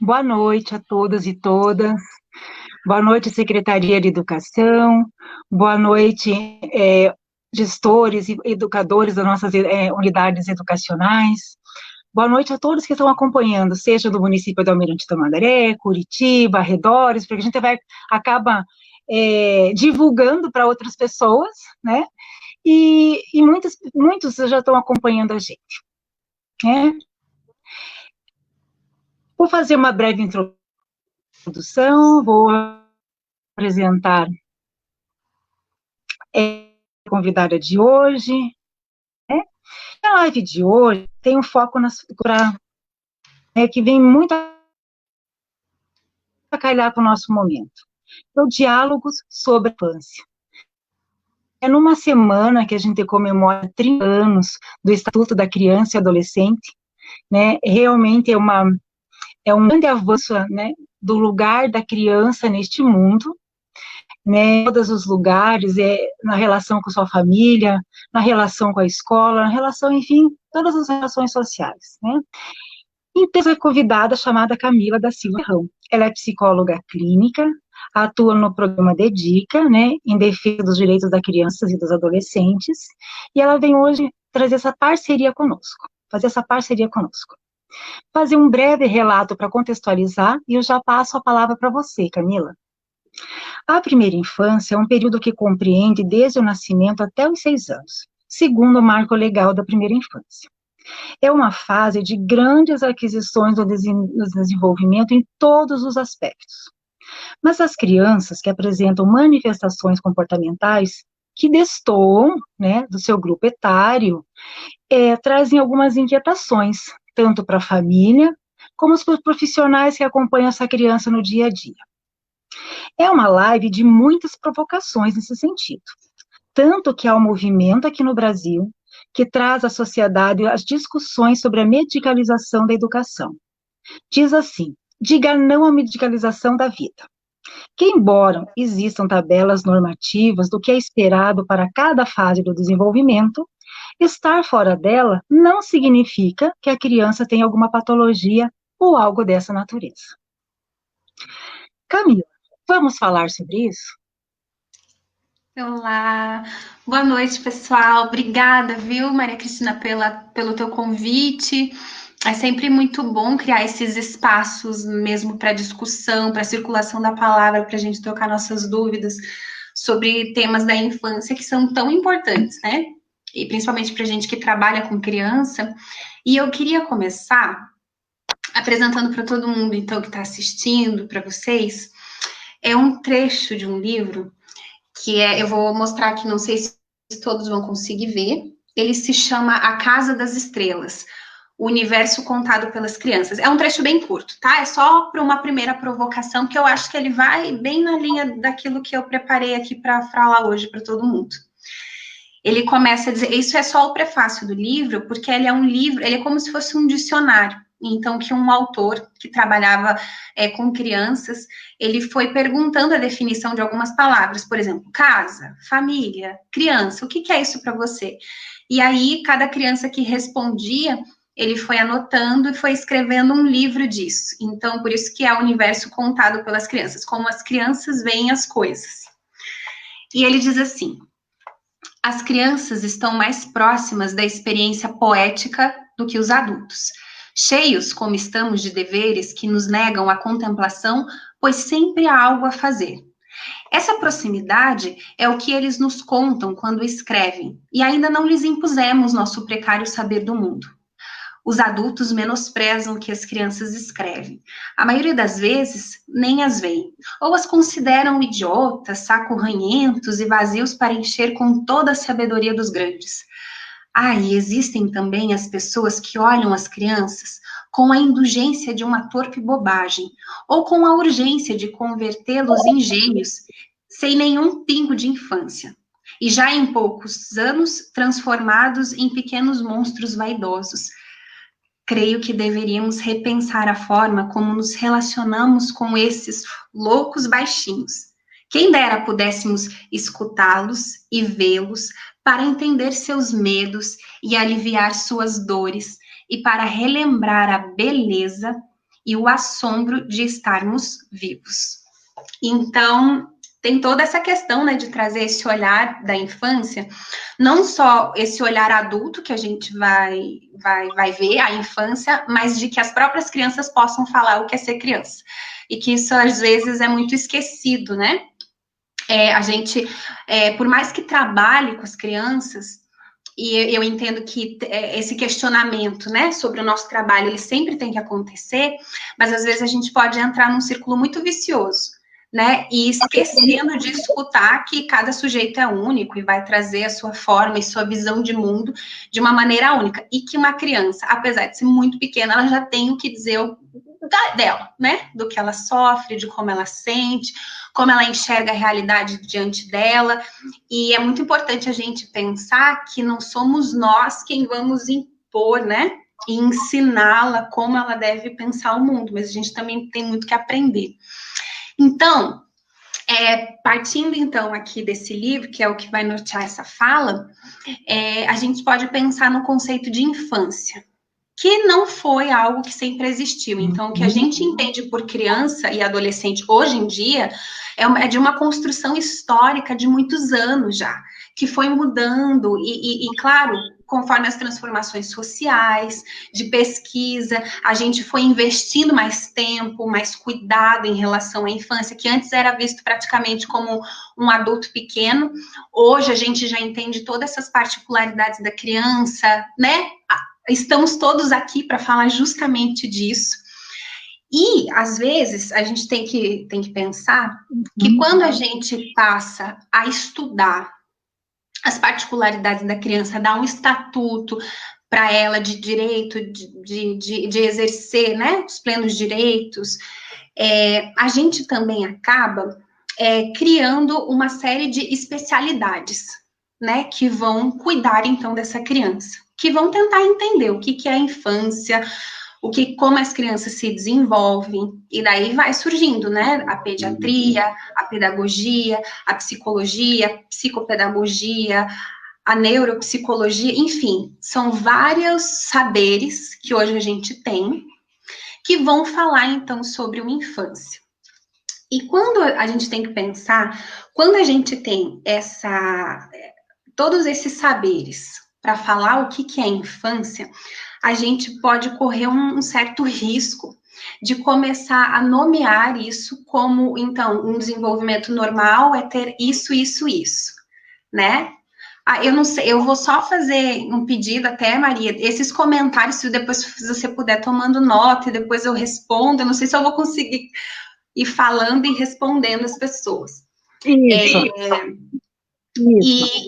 Boa noite a todos e todas. Boa noite, Secretaria de Educação. Boa noite, gestores e educadores das nossas unidades educacionais. Boa noite a todos que estão acompanhando, seja do município de Almirante Tamandaré, Curitiba, arredores, porque a gente acaba divulgando para outras pessoas, né? E muitos já estão acompanhando a gente, né? Vou fazer uma breve introdução, vou apresentar a convidada de hoje. Né? A live de hoje tem um foco na cultura, que vem muito a calhar com o nosso momento. Então, diálogos sobre a infância. É numa semana que a gente comemora 30 anos do Estatuto da Criança e Adolescente, né? Realmente é um grande avanço, né, do lugar da criança neste mundo, né, em todos os lugares, na relação com sua família, na relação com a escola, na relação, enfim, todas as relações sociais, né. Então, foi convidada chamada Camila da Silva Ferrão. Ela é psicóloga clínica, atua no programa Dedica, né, em defesa dos direitos das crianças e dos adolescentes, e ela vem hoje trazer essa parceria conosco, fazer um breve relato para contextualizar, e eu já passo a palavra para você, Camila. A primeira infância é um período que compreende desde o nascimento até os 6 anos, segundo o marco legal da primeira infância. É uma fase de grandes aquisições do desenvolvimento em todos os aspectos. Mas as crianças que apresentam manifestações comportamentais que destoam, né, do seu grupo etário, trazem algumas inquietações, tanto para a família, como para os profissionais que acompanham essa criança no dia a dia. É uma live de muitas provocações nesse sentido. Tanto que há um movimento aqui no Brasil que traz à sociedade as discussões sobre a medicalização da educação. Diz assim: diga não à medicalização da vida. Que, embora existam tabelas normativas do que é esperado para cada fase do desenvolvimento, estar fora dela não significa que a criança tenha alguma patologia ou algo dessa natureza. Camila, vamos falar sobre isso? Olá, boa noite, pessoal. Obrigada, viu, Maria Cristina, pelo teu convite. É sempre muito bom criar esses espaços mesmo para discussão, para circulação da palavra, para a gente trocar nossas dúvidas sobre temas da infância que são tão importantes, né? E principalmente para a gente que trabalha com criança. E eu queria começar apresentando para todo mundo, então, que está assistindo, para vocês, é um trecho de um livro eu vou mostrar aqui, não sei se todos vão conseguir ver. Ele se chama A Casa das Estrelas, o universo contado pelas crianças. É um trecho bem curto, tá? É só para uma primeira provocação, que eu acho que ele vai bem na linha daquilo que eu preparei aqui para falar hoje para todo mundo. Ele começa a dizer, isso é só o prefácio do livro, porque ele é um livro, ele é como se fosse um dicionário. Então, que um autor que trabalhava com crianças, ele foi perguntando a definição de algumas palavras, por exemplo, casa, família, criança, o que é isso para você? E aí, cada criança que respondia, ele foi anotando e foi escrevendo um livro disso. Então, por isso que é o universo contado pelas crianças, como as crianças veem as coisas. E ele diz assim: as crianças estão mais próximas da experiência poética do que os adultos. Cheios como estamos de deveres que nos negam a contemplação, pois sempre há algo a fazer. Essa proximidade é o que eles nos contam quando escrevem, e ainda não lhes impusemos nosso precário saber do mundo. Os adultos menosprezam o que as crianças escrevem. A maioria das vezes, nem as veem. Ou as consideram idiotas, saco-ranhentos e vazios para encher com toda a sabedoria dos grandes. E existem também as pessoas que olham as crianças com a indulgência de uma torpe bobagem, ou com a urgência de convertê-los em gênios, sem nenhum pingo de infância. E já em poucos anos, transformados em pequenos monstros vaidosos. Creio que deveríamos repensar a forma como nos relacionamos com esses loucos baixinhos. Quem dera pudéssemos escutá-los e vê-los para entender seus medos e aliviar suas dores e para relembrar a beleza e o assombro de estarmos vivos. Então, tem toda essa questão, né, de trazer esse olhar da infância, não só esse olhar adulto que a gente vai ver a infância, mas de que as próprias crianças possam falar o que é ser criança. E que isso, às vezes, é muito esquecido, né? A gente, por mais que trabalhe com as crianças, e eu entendo que esse questionamento, né, sobre o nosso trabalho, ele sempre tem que acontecer, mas às vezes a gente pode entrar num círculo muito vicioso, né, e esquecendo de escutar que cada sujeito é único e vai trazer a sua forma e sua visão de mundo de uma maneira única, e que uma criança, apesar de ser muito pequena, ela já tem o que dizer dela, né, do que ela sofre, de como ela sente, como ela enxerga a realidade diante dela, e é muito importante a gente pensar que não somos nós quem vamos impor, né, e ensiná-la como ela deve pensar o mundo, mas a gente também tem muito que aprender. Então, partindo então aqui desse livro, que é o que vai nortear essa fala, a gente pode pensar no conceito de infância, que não foi algo que sempre existiu. Então, o que a gente entende por criança e adolescente hoje em dia é de uma construção histórica de muitos anos já, que foi mudando e claro, conforme as transformações sociais, de pesquisa, a gente foi investindo mais tempo, mais cuidado em relação à infância, que antes era visto praticamente como um adulto pequeno. Hoje a gente já entende todas essas particularidades da criança, né? Estamos todos aqui para falar justamente disso. E, às vezes, a gente tem que pensar que quando a gente passa a estudar as particularidades da criança, dar um estatuto para ela de direito, de exercer, né, os plenos direitos, a gente também acaba criando uma série de especialidades, né, que vão cuidar, então, dessa criança, que vão tentar entender o que é a infância, como as crianças se desenvolvem, e daí vai surgindo, né, a pediatria, a pedagogia, a psicologia, a psicopedagogia, a neuropsicologia, enfim, são vários saberes que hoje a gente tem, que vão falar, então, sobre uma infância. E quando a gente tem que pensar, quando a gente tem todos esses saberes para falar o que é infância, a gente pode correr um certo risco de começar a nomear isso como, então, um desenvolvimento normal é ter isso, né? Eu não sei, eu vou só fazer um pedido até, Maria, esses comentários, se depois você puder tomando nota e depois eu respondo, eu não sei se eu vou conseguir ir falando e respondendo as pessoas. Isso.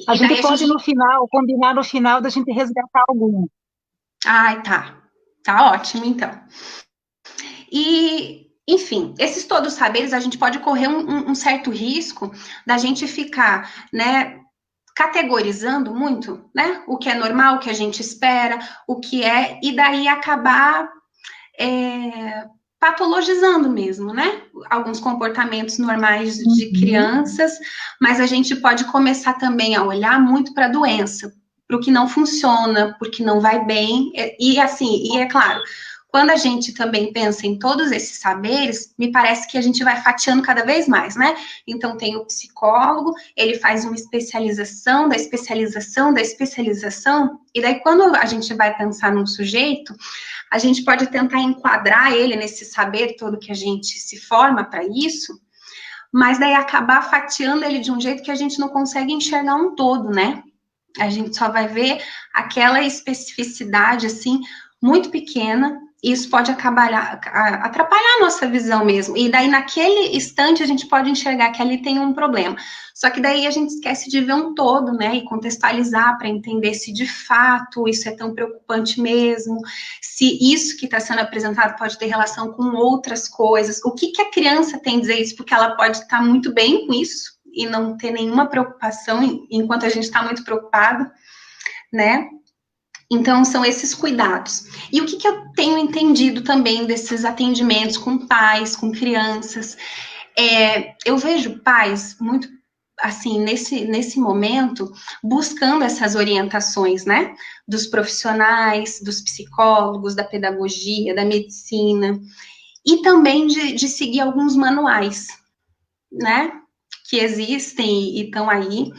A gente pode, no final, combinar no final da gente resgatar algum. Ai, tá. Tá ótimo, então. E, enfim, esses todos saberes, a gente pode correr um certo risco da gente ficar, né, categorizando muito, né, o que é normal, o que a gente espera, o que e daí acabar patologizando mesmo, né? Alguns comportamentos normais de crianças, mas a gente pode começar também a olhar muito para a doença, para o que não funciona, porque não vai bem, e é claro, quando a gente também pensa em todos esses saberes, me parece que a gente vai fatiando cada vez mais, né? Então, tem o psicólogo, ele faz uma especialização, da especialização, da especialização, e daí quando a gente vai pensar num sujeito, a gente pode tentar enquadrar ele nesse saber todo que a gente se forma para isso, mas daí acabar fatiando ele de um jeito que a gente não consegue enxergar um todo, né? A gente só vai ver aquela especificidade, assim, muito pequena, e isso pode atrapalhar a nossa visão mesmo. E daí, naquele instante, a gente pode enxergar que ali tem um problema. Só que daí a gente esquece de ver um todo, né? E contextualizar para entender se de fato isso é tão preocupante mesmo, se isso que está sendo apresentado pode ter relação com outras coisas. O que a criança tem a dizer isso? Porque ela pode estar muito bem com isso e não ter nenhuma preocupação, enquanto a gente está muito preocupado, né? Então, são esses cuidados. E o que eu tenho entendido também desses atendimentos com pais, com crianças? Eu vejo pais muito, assim, nesse momento, buscando essas orientações, né? Dos profissionais, dos psicólogos, da pedagogia, da medicina. e também de seguir alguns manuais, né, que existem e estão aí,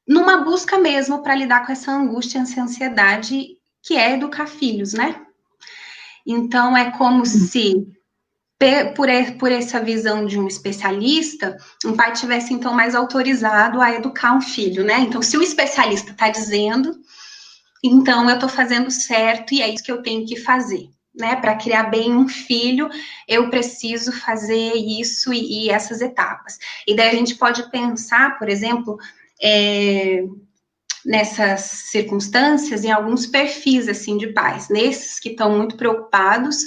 numa busca mesmo para lidar com essa angústia, essa ansiedade, que é educar filhos, né? Então, é como se, por essa visão de um especialista, um pai tivesse, então, mais autorizado a educar um filho, né? Então, se o especialista está dizendo, então eu estou fazendo certo e é isso que eu tenho que fazer, né? Para criar bem um filho, eu preciso fazer isso e essas etapas. E daí a gente pode pensar, por exemplo, nessas circunstâncias, em alguns perfis, assim, de pais, nesses que estão muito preocupados,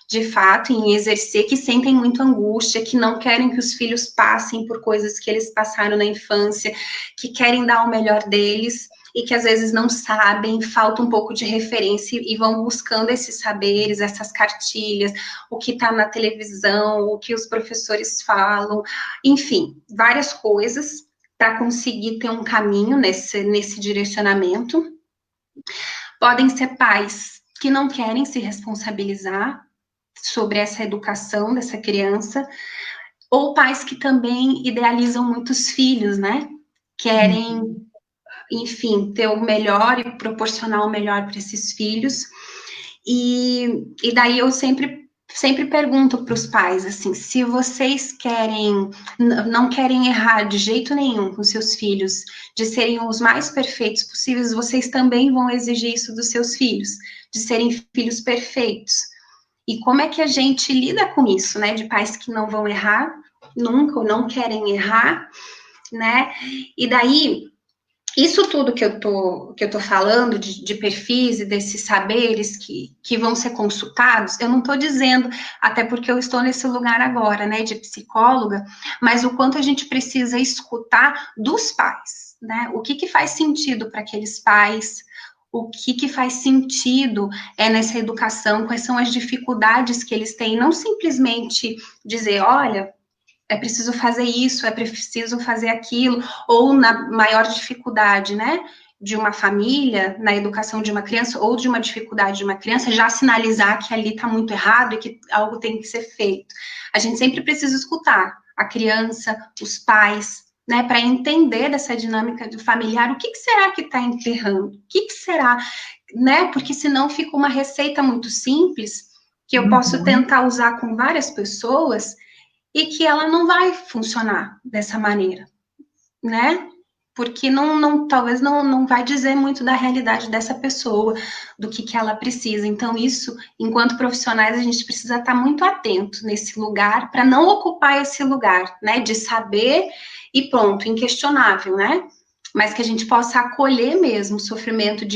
de fato, em exercer, que sentem muita angústia, que não querem que os filhos passem por coisas que eles passaram na infância, que querem dar o melhor deles, e que às vezes não sabem, falta um pouco de referência, e vão buscando esses saberes, essas cartilhas, o que está na televisão, o que os professores falam, enfim, várias coisas, para conseguir ter um caminho nesse direcionamento. Podem ser pais que não querem se responsabilizar sobre essa educação dessa criança, ou pais que também idealizam muitos filhos, né? Querem, enfim, ter o melhor e proporcionar o melhor para esses filhos. E daí eu sempre pergunto para os pais, assim, se vocês não querem errar de jeito nenhum com seus filhos, de serem os mais perfeitos possíveis, vocês também vão exigir isso dos seus filhos, de serem filhos perfeitos. E como é que a gente lida com isso, né? De pais que não vão errar nunca, ou não querem errar, né? E daí, isso tudo que eu tô falando de perfis e desses saberes que vão ser consultados, eu não estou dizendo, até porque eu estou nesse lugar agora, né, de psicóloga, mas o quanto a gente precisa escutar dos pais, né? O que faz sentido para aqueles pais, o que faz sentido nessa educação, quais são as dificuldades que eles têm, não simplesmente dizer, olha, é preciso fazer isso, é preciso fazer aquilo, ou na maior dificuldade, né, de uma família, na educação de uma criança, ou de uma dificuldade de uma criança, já sinalizar que ali está muito errado e que algo tem que ser feito. A gente sempre precisa escutar a criança, os pais, né, para entender dessa dinâmica do familiar, o que será que está emperrando? O que será, né, porque senão fica uma receita muito simples, que eu posso tentar usar com várias pessoas, e que ela não vai funcionar dessa maneira, né? Porque talvez não vai dizer muito da realidade dessa pessoa, do que ela precisa. Então, isso, enquanto profissionais, a gente precisa estar muito atento nesse lugar, para não ocupar esse lugar, né? De saber e pronto, inquestionável, né? Mas que a gente possa acolher mesmo o sofrimento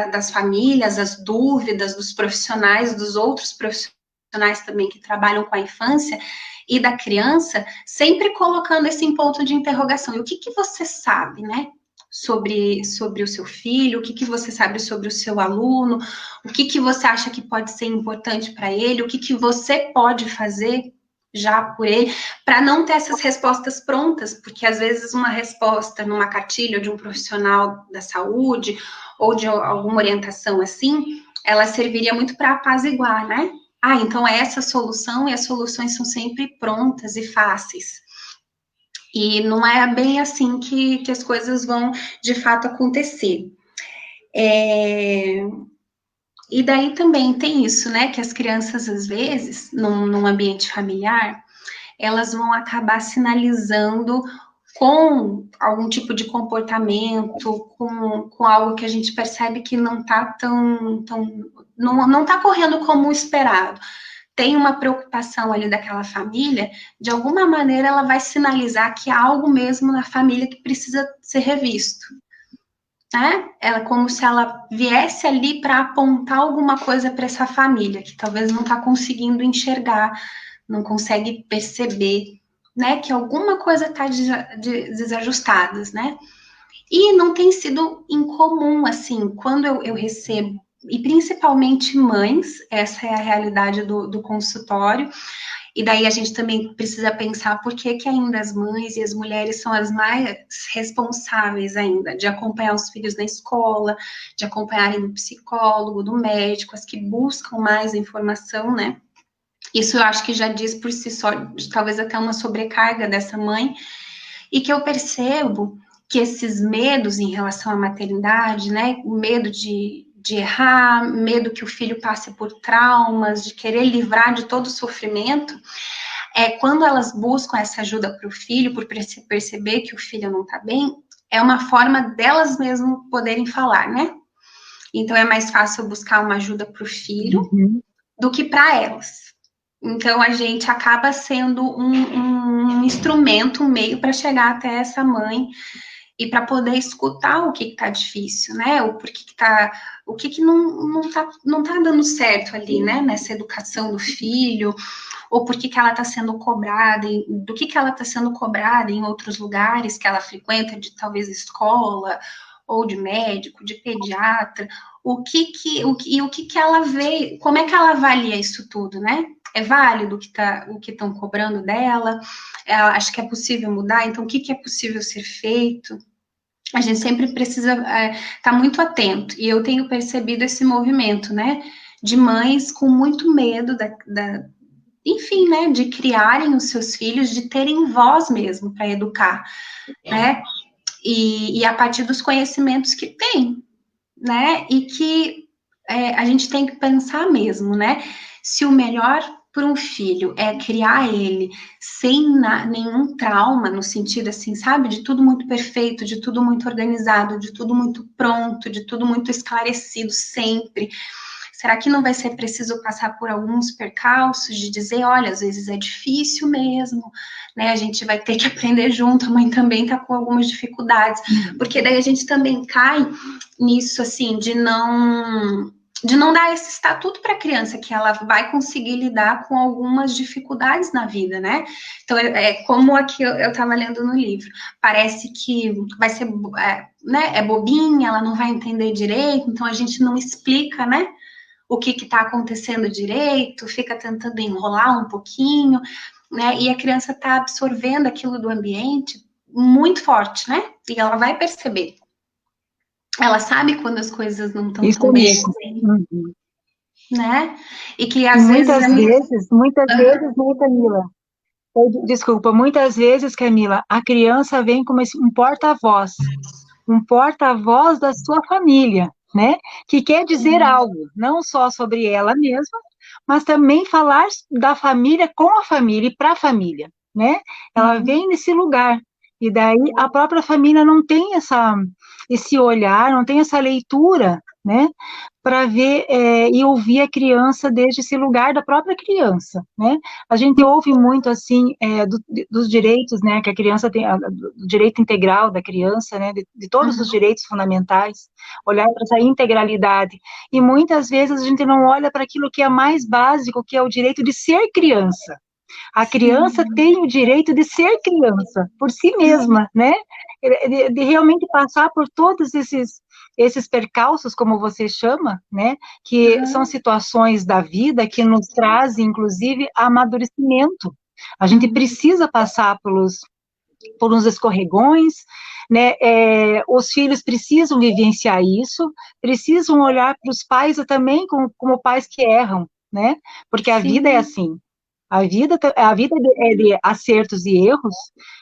das famílias, as dúvidas dos profissionais, dos outros profissionais também que trabalham com a infância, e da criança, sempre colocando esse ponto de interrogação. E o que você sabe, né? Sobre o seu filho, o que você sabe sobre o seu aluno, o que você acha que pode ser importante para ele, o que você pode fazer já por ele, para não ter essas respostas prontas, porque às vezes uma resposta numa cartilha de um profissional da saúde, ou de alguma orientação assim, ela serviria muito para apaziguar, né? Então é essa a solução, e as soluções são sempre prontas e fáceis. E não é bem assim que as coisas vão, de fato, acontecer. E daí também tem isso, né, que as crianças, às vezes, num ambiente familiar, elas vão acabar sinalizando com algum tipo de comportamento, com algo que a gente percebe que não está não está correndo como esperado. Tem uma preocupação ali daquela família, de alguma maneira ela vai sinalizar que há algo mesmo na família que precisa ser revisto, né? Ela como se ela viesse ali para apontar alguma coisa para essa família, que talvez não está conseguindo enxergar, não consegue perceber, né? Que alguma coisa está desajustada, né? E não tem sido incomum, assim, quando eu recebo, e principalmente mães, essa é a realidade do consultório, E daí a gente também precisa pensar por que ainda as mães e as mulheres são as mais responsáveis ainda de acompanhar os filhos na escola, de acompanharem no psicólogo, no médico, as que buscam mais informação, né? Isso eu acho que já diz por si só, talvez até uma sobrecarga dessa mãe, e que eu percebo que esses medos em relação à maternidade, né, o medo de errar, medo que o filho passe por traumas, de querer livrar de todo o sofrimento, quando elas buscam essa ajuda para o filho, por perceber que o filho não está bem, é uma forma delas mesmas poderem falar, né? Então é mais fácil buscar uma ajuda para o filho do que para elas. Então a gente acaba sendo um instrumento, um meio para chegar até essa mãe e para poder escutar o que está difícil, né? O que não tá dando certo ali, né? Nessa educação do filho, ou por que ela está sendo cobrada, do que ela está sendo cobrada em outros lugares que ela frequenta, de talvez escola, ou de médico, de pediatra, o que ela vê, como é que ela avalia isso tudo, né? É válido o que estão cobrando dela? Ela acha que é possível mudar? Então, o que é possível ser feito? A gente sempre precisa estar muito atento. E eu tenho percebido esse movimento, né? De mães com muito medo enfim, né? De criarem os seus filhos, de terem voz mesmo para educar, né? E a partir dos conhecimentos que tem, né? E que a gente tem que pensar mesmo, né? Se o melhor para um filho é criar ele sem nenhum trauma, no sentido assim, sabe? De tudo muito perfeito, de tudo muito organizado, de tudo muito pronto, de tudo muito esclarecido sempre. Será que não vai ser preciso passar por alguns percalços de dizer, olha, às vezes é difícil mesmo, né? A gente vai ter que aprender junto, a mãe também está com algumas dificuldades, porque daí a gente também cai nisso, assim, de não dar esse estatuto para a criança, que ela vai conseguir lidar com algumas dificuldades na vida, né? Então, como aqui eu estava lendo no livro, parece que vai ser, né, é bobinha, ela não vai entender direito, então a gente não explica, né? O que está acontecendo direito, fica tentando enrolar um pouquinho, né? E a criança está absorvendo aquilo do ambiente muito forte, né? E ela vai perceber. Ela sabe quando as coisas não estão tão bem assim, né? E que às vezes... Muitas vezes, né, Camila? Desculpa, muitas vezes, Camila, a criança vem como um porta-voz da sua família, né? Que quer dizer algo, não só sobre ela mesma, mas também falar da família com a família e para a família, né? Ela vem nesse lugar. E daí a própria família não tem esse olhar, não tem essa leitura, né? Para ver e ouvir a criança desde esse lugar da própria criança, né? A gente ouve muito, assim, dos direitos, né, que a criança tem, do direito integral da criança, né, de todos os direitos fundamentais, olhar para essa integralidade, e muitas vezes a gente não olha para aquilo que é mais básico, que é o direito de ser criança. A criança tem o direito de ser criança, por si mesma, né, de realmente passar por todos esses percalços, como você chama, né, que são situações da vida que nos trazem, inclusive, amadurecimento. A gente precisa passar por uns escorregões, né, os filhos precisam vivenciar isso, precisam olhar para os pais também como pais que erram, né, porque a vida é assim. A vida é de acertos e erros,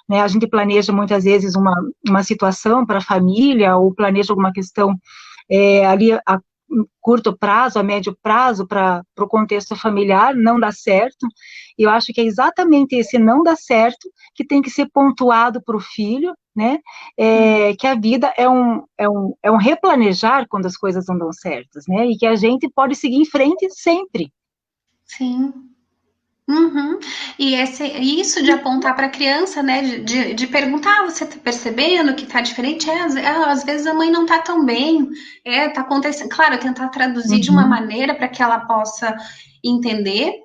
né? A gente planeja muitas vezes uma situação para a família, ou planeja alguma questão ali a curto prazo, a médio prazo, para o contexto familiar, não dá certo. E eu acho que é exatamente esse não dá certo que tem que ser pontuado para o filho, né? Que a vida é um replanejar quando as coisas não dão certas, né? E que a gente pode seguir em frente sempre. Sim. E isso de apontar para a criança, né, de perguntar, você está percebendo que está diferente? Às vezes a mãe não está tão bem, está acontecendo. Claro, tentar traduzir de uma maneira para que ela possa entender.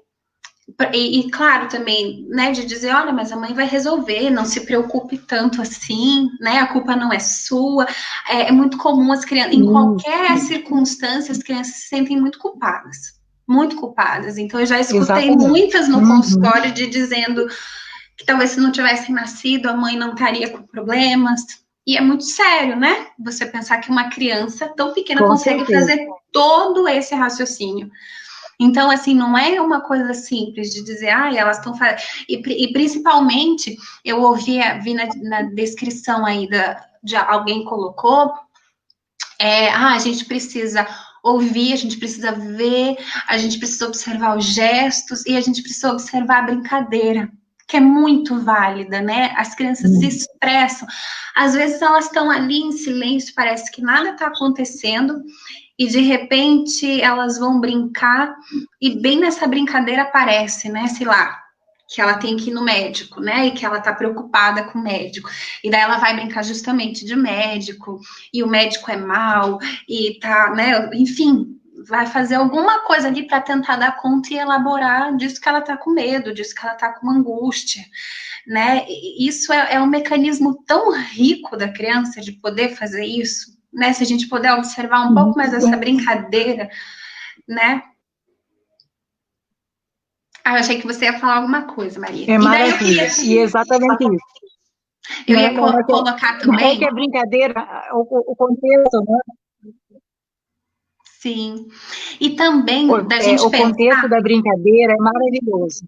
E claro, também, né, de dizer, olha, mas a mãe vai resolver, não se preocupe tanto assim, né, a culpa não é sua. É muito comum as crianças, em qualquer circunstância, as crianças se sentem muito culpadas. muito culpadas. Então, eu já escutei Exatamente. muitas no consultório dizendo que talvez se não tivessem nascido, a mãe não estaria com problemas. E é muito sério, né? Você pensar que uma criança tão pequena consegue fazer todo esse raciocínio. Então, assim, não é uma coisa simples de dizer, elas estão fazendo. E principalmente, eu vi na descrição aí de alguém colocou, a gente precisa ouvir, a gente precisa ver, a gente precisa observar os gestos e a gente precisa observar a brincadeira, que é muito válida, né? As crianças se expressam. Às vezes elas estão ali em silêncio, parece que nada está acontecendo, e de repente elas vão brincar, e bem nessa brincadeira aparece, né? Sei lá, que ela tem que ir no médico, né? E que ela tá preocupada com o médico. E daí ela vai brincar justamente de médico, e o médico é mau, e tá, né? Enfim, vai fazer alguma coisa ali para tentar dar conta e elaborar disso que ela tá com medo, disso que ela tá com angústia, né? Isso é um mecanismo tão rico da criança de poder fazer isso, né? Se a gente puder observar um pouco mais essa brincadeira, né? Eu achei que você ia falar alguma coisa, Maria. É maravilha, E exatamente isso. Eu ia colocar também. Que é brincadeira, o contexto, né? Sim. E também da gente o pensar. O contexto da brincadeira é maravilhoso.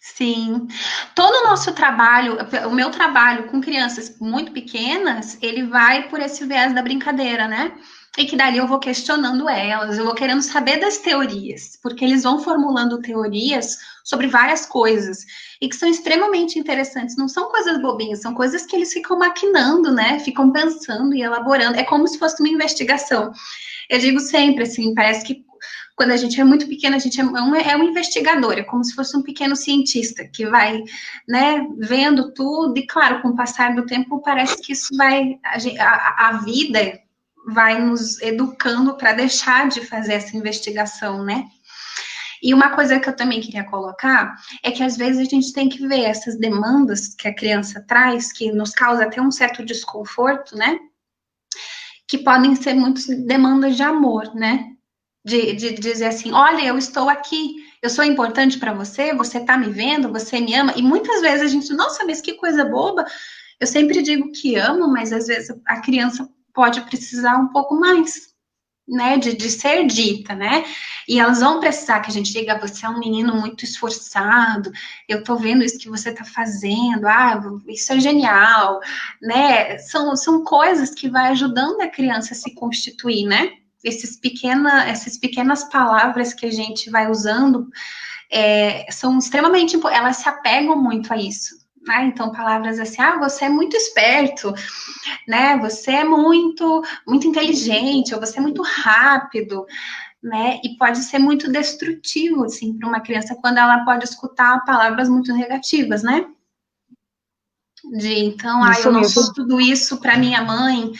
Sim. Todo o nosso trabalho, o meu trabalho com crianças muito pequenas, ele vai por esse viés da brincadeira, né? E que dali eu vou questionando elas, eu vou querendo saber das teorias, porque eles vão formulando teorias sobre várias coisas, e que são extremamente interessantes, não são coisas bobinhas, são coisas que eles ficam maquinando, né? Ficam pensando e elaborando, é como se fosse uma investigação. Eu digo sempre, assim, parece que quando a gente é muito pequeno, a gente é um investigador, é como se fosse um pequeno cientista que vai, né, vendo tudo, e claro, com o passar do tempo, parece que isso vai, a vida vai nos educando para deixar de fazer essa investigação, né? E uma coisa que eu também queria colocar é que às vezes a gente tem que ver essas demandas que a criança traz, que nos causa até um certo desconforto, né? Que podem ser muitas demandas de amor, né? De dizer assim, olha, eu estou aqui, eu sou importante para você, você está me vendo, você me ama, e muitas vezes a gente, nossa, mas que coisa boba, eu sempre digo que amo, mas às vezes a criança pode precisar um pouco mais, né, de ser dita, né, e elas vão precisar que a gente diga, você é um menino muito esforçado, eu tô vendo isso que você tá fazendo, isso é genial, né, são coisas que vai ajudando a criança a se constituir, né, essas pequenas palavras que a gente vai usando são extremamente, elas se apegam muito a isso, né? Então, palavras assim, você é muito esperto, né? Você é muito, muito inteligente, ou você é muito rápido, né? E pode ser muito destrutivo, assim, para uma criança quando ela pode escutar palavras muito negativas, né? Então, eu não sou tudo isso para minha mãe,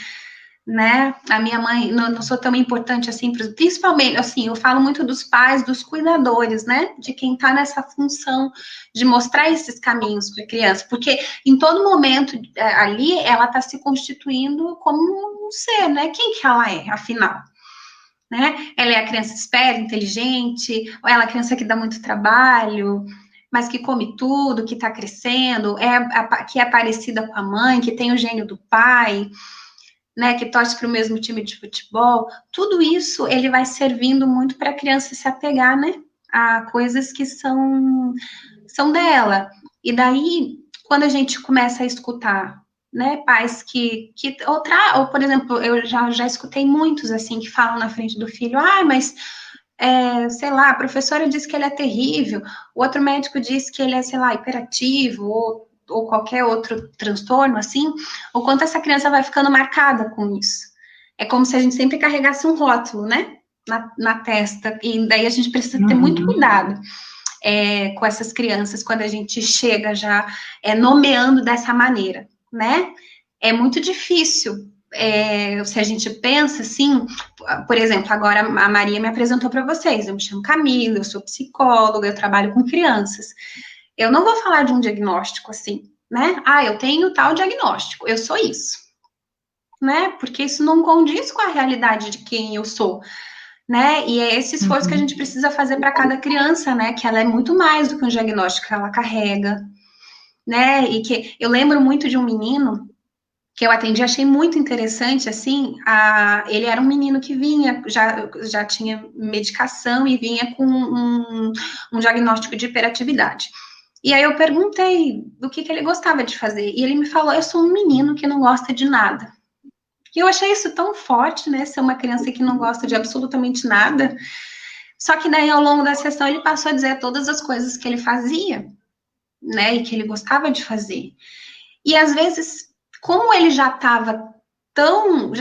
né? A minha mãe não sou tão importante assim, principalmente, assim, eu falo muito dos pais, dos cuidadores, né? De quem está nessa função de mostrar esses caminhos para a criança, porque em todo momento ali ela está se constituindo como um ser, né? Quem que ela é, afinal? Né? Ela é a criança esperta, inteligente, ou ela é a criança que dá muito trabalho, mas que come tudo, que está crescendo, que é parecida com a mãe, que tem o gênio do pai, né, que torce para o mesmo time de futebol, tudo isso ele vai servindo muito para a criança se apegar, né, a coisas que são dela. E daí, quando a gente começa a escutar, né, pais ou por exemplo, eu já escutei muitos assim que falam na frente do filho, mas sei lá, a professora disse que ele é terrível, o outro médico disse que ele é, sei lá, hiperativo, ou qualquer outro transtorno, assim, o quanto essa criança vai ficando marcada com isso. É como se a gente sempre carregasse um rótulo, né, na testa, e daí a gente precisa ter muito cuidado com essas crianças quando a gente chega já nomeando dessa maneira, né? É muito difícil. Se a gente pensa assim, por exemplo, agora a Maria me apresentou para vocês, eu me chamo Camila, eu sou psicóloga, eu trabalho com crianças. Eu não vou falar de um diagnóstico assim, né? Eu tenho tal diagnóstico, eu sou isso, né? Porque isso não condiz com a realidade de quem eu sou. né? E é esse esforço que a gente precisa fazer para cada criança, né? Que ela é muito mais do que um diagnóstico que ela carrega, né? E que eu lembro muito de um menino que eu atendi, achei muito interessante, assim, ele era um menino que vinha, já tinha medicação e vinha com um diagnóstico de hiperatividade. E aí eu perguntei do que ele gostava de fazer, e ele me falou, eu sou um menino que não gosta de nada. E eu achei isso tão forte, né, ser uma criança que não gosta de absolutamente nada, só que daí ao longo da sessão ele passou a dizer todas as coisas que ele fazia, né, e que ele gostava de fazer. E às vezes, como ele já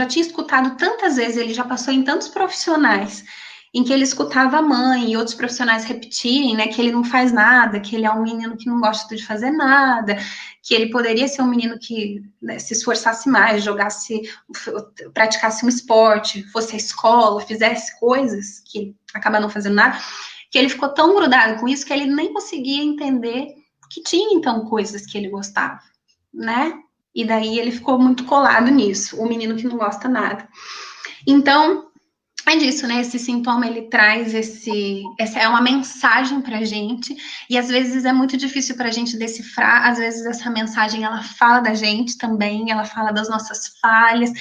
tinha escutado tantas vezes, ele já passou em tantos profissionais, em que ele escutava a mãe e outros profissionais repetirem, né, que ele não faz nada, que ele é um menino que não gosta de fazer nada, que ele poderia ser um menino que, né, se esforçasse mais, praticasse um esporte, fosse à escola, fizesse coisas, que acaba não fazendo nada, que ele ficou tão grudado com isso que ele nem conseguia entender que tinha, então, coisas que ele gostava, né? E daí ele ficou muito colado nisso, o menino que não gosta nada. Então, é disso, né? Esse sintoma, ele traz essa é uma mensagem pra gente, e às vezes é muito difícil pra gente decifrar, às vezes essa mensagem, ela fala da gente também, ela fala das nossas falhas,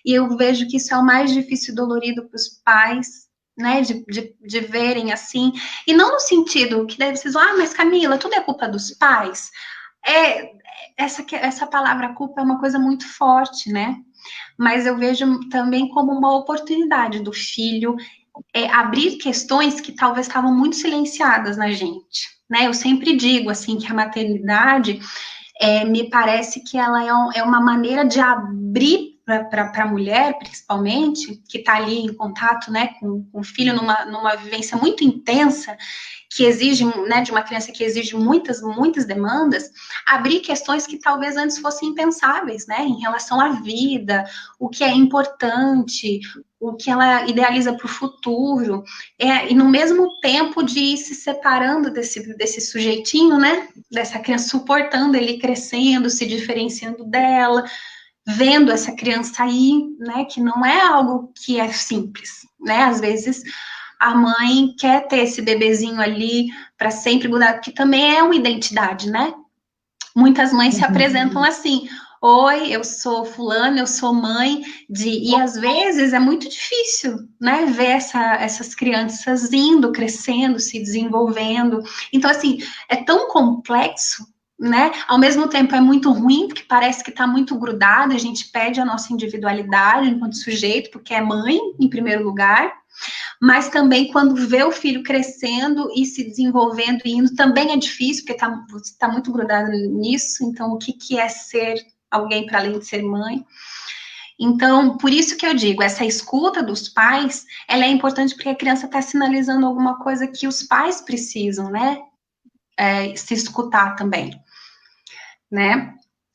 e eu vejo que isso é o mais difícil e dolorido para os pais, né, de verem assim, e não no sentido que daí vocês vão, mas Camila, tudo é culpa dos pais. É, essa palavra culpa é uma coisa muito forte, né? Mas eu vejo também como uma oportunidade do filho abrir questões que talvez estavam muito silenciadas na gente, né? Eu sempre digo, assim, que a maternidade me parece que ela é uma maneira de abrir para a mulher, principalmente, que está ali em contato, né, com o filho numa vivência muito intensa, que exige, né, de uma criança que exige muitas demandas, abrir questões que talvez antes fossem impensáveis, né, em relação à vida, o que é importante, o que ela idealiza para o futuro, e no mesmo tempo de ir se separando desse sujeitinho, né, dessa criança, suportando ele crescendo, se diferenciando dela, vendo essa criança aí, né, que não é algo que é simples, né, às vezes a mãe quer ter esse bebezinho ali para sempre mudar, que também é uma identidade, né? Muitas mães se apresentam assim: oi, eu sou fulana, eu sou mãe de. E às vezes é muito difícil, né? Ver essas crianças indo, crescendo, se desenvolvendo. Então, assim, é tão complexo. Né? Ao mesmo tempo é muito ruim, porque parece que está muito grudado, a gente perde a nossa individualidade enquanto sujeito, porque é mãe, em primeiro lugar, mas também quando vê o filho crescendo e se desenvolvendo e indo, também é difícil, porque você está muito grudado nisso, então o que é ser alguém para além de ser mãe? Então, por isso que eu digo, essa escuta dos pais, ela é importante porque a criança está sinalizando alguma coisa que os pais precisam, né, se escutar também, né?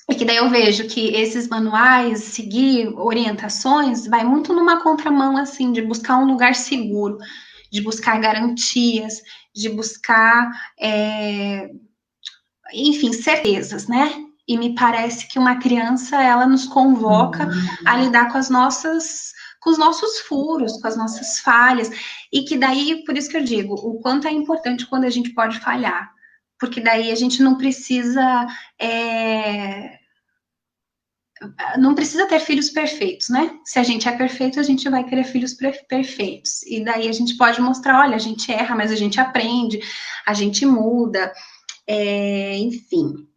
E que daí eu vejo que esses manuais, seguir orientações, vai muito numa contramão, assim, de buscar um lugar seguro, de buscar garantias, de buscar, enfim, certezas, né? E me parece que uma criança, ela nos convoca a lidar com com os nossos furos, com as nossas falhas, e que daí, por isso que eu digo, o quanto é importante quando a gente pode falhar, porque daí a gente não precisa ter filhos perfeitos, né? Se a gente é perfeito, a gente vai querer filhos perfeitos. E daí a gente pode mostrar, olha, a gente erra, mas a gente aprende, a gente muda, enfim.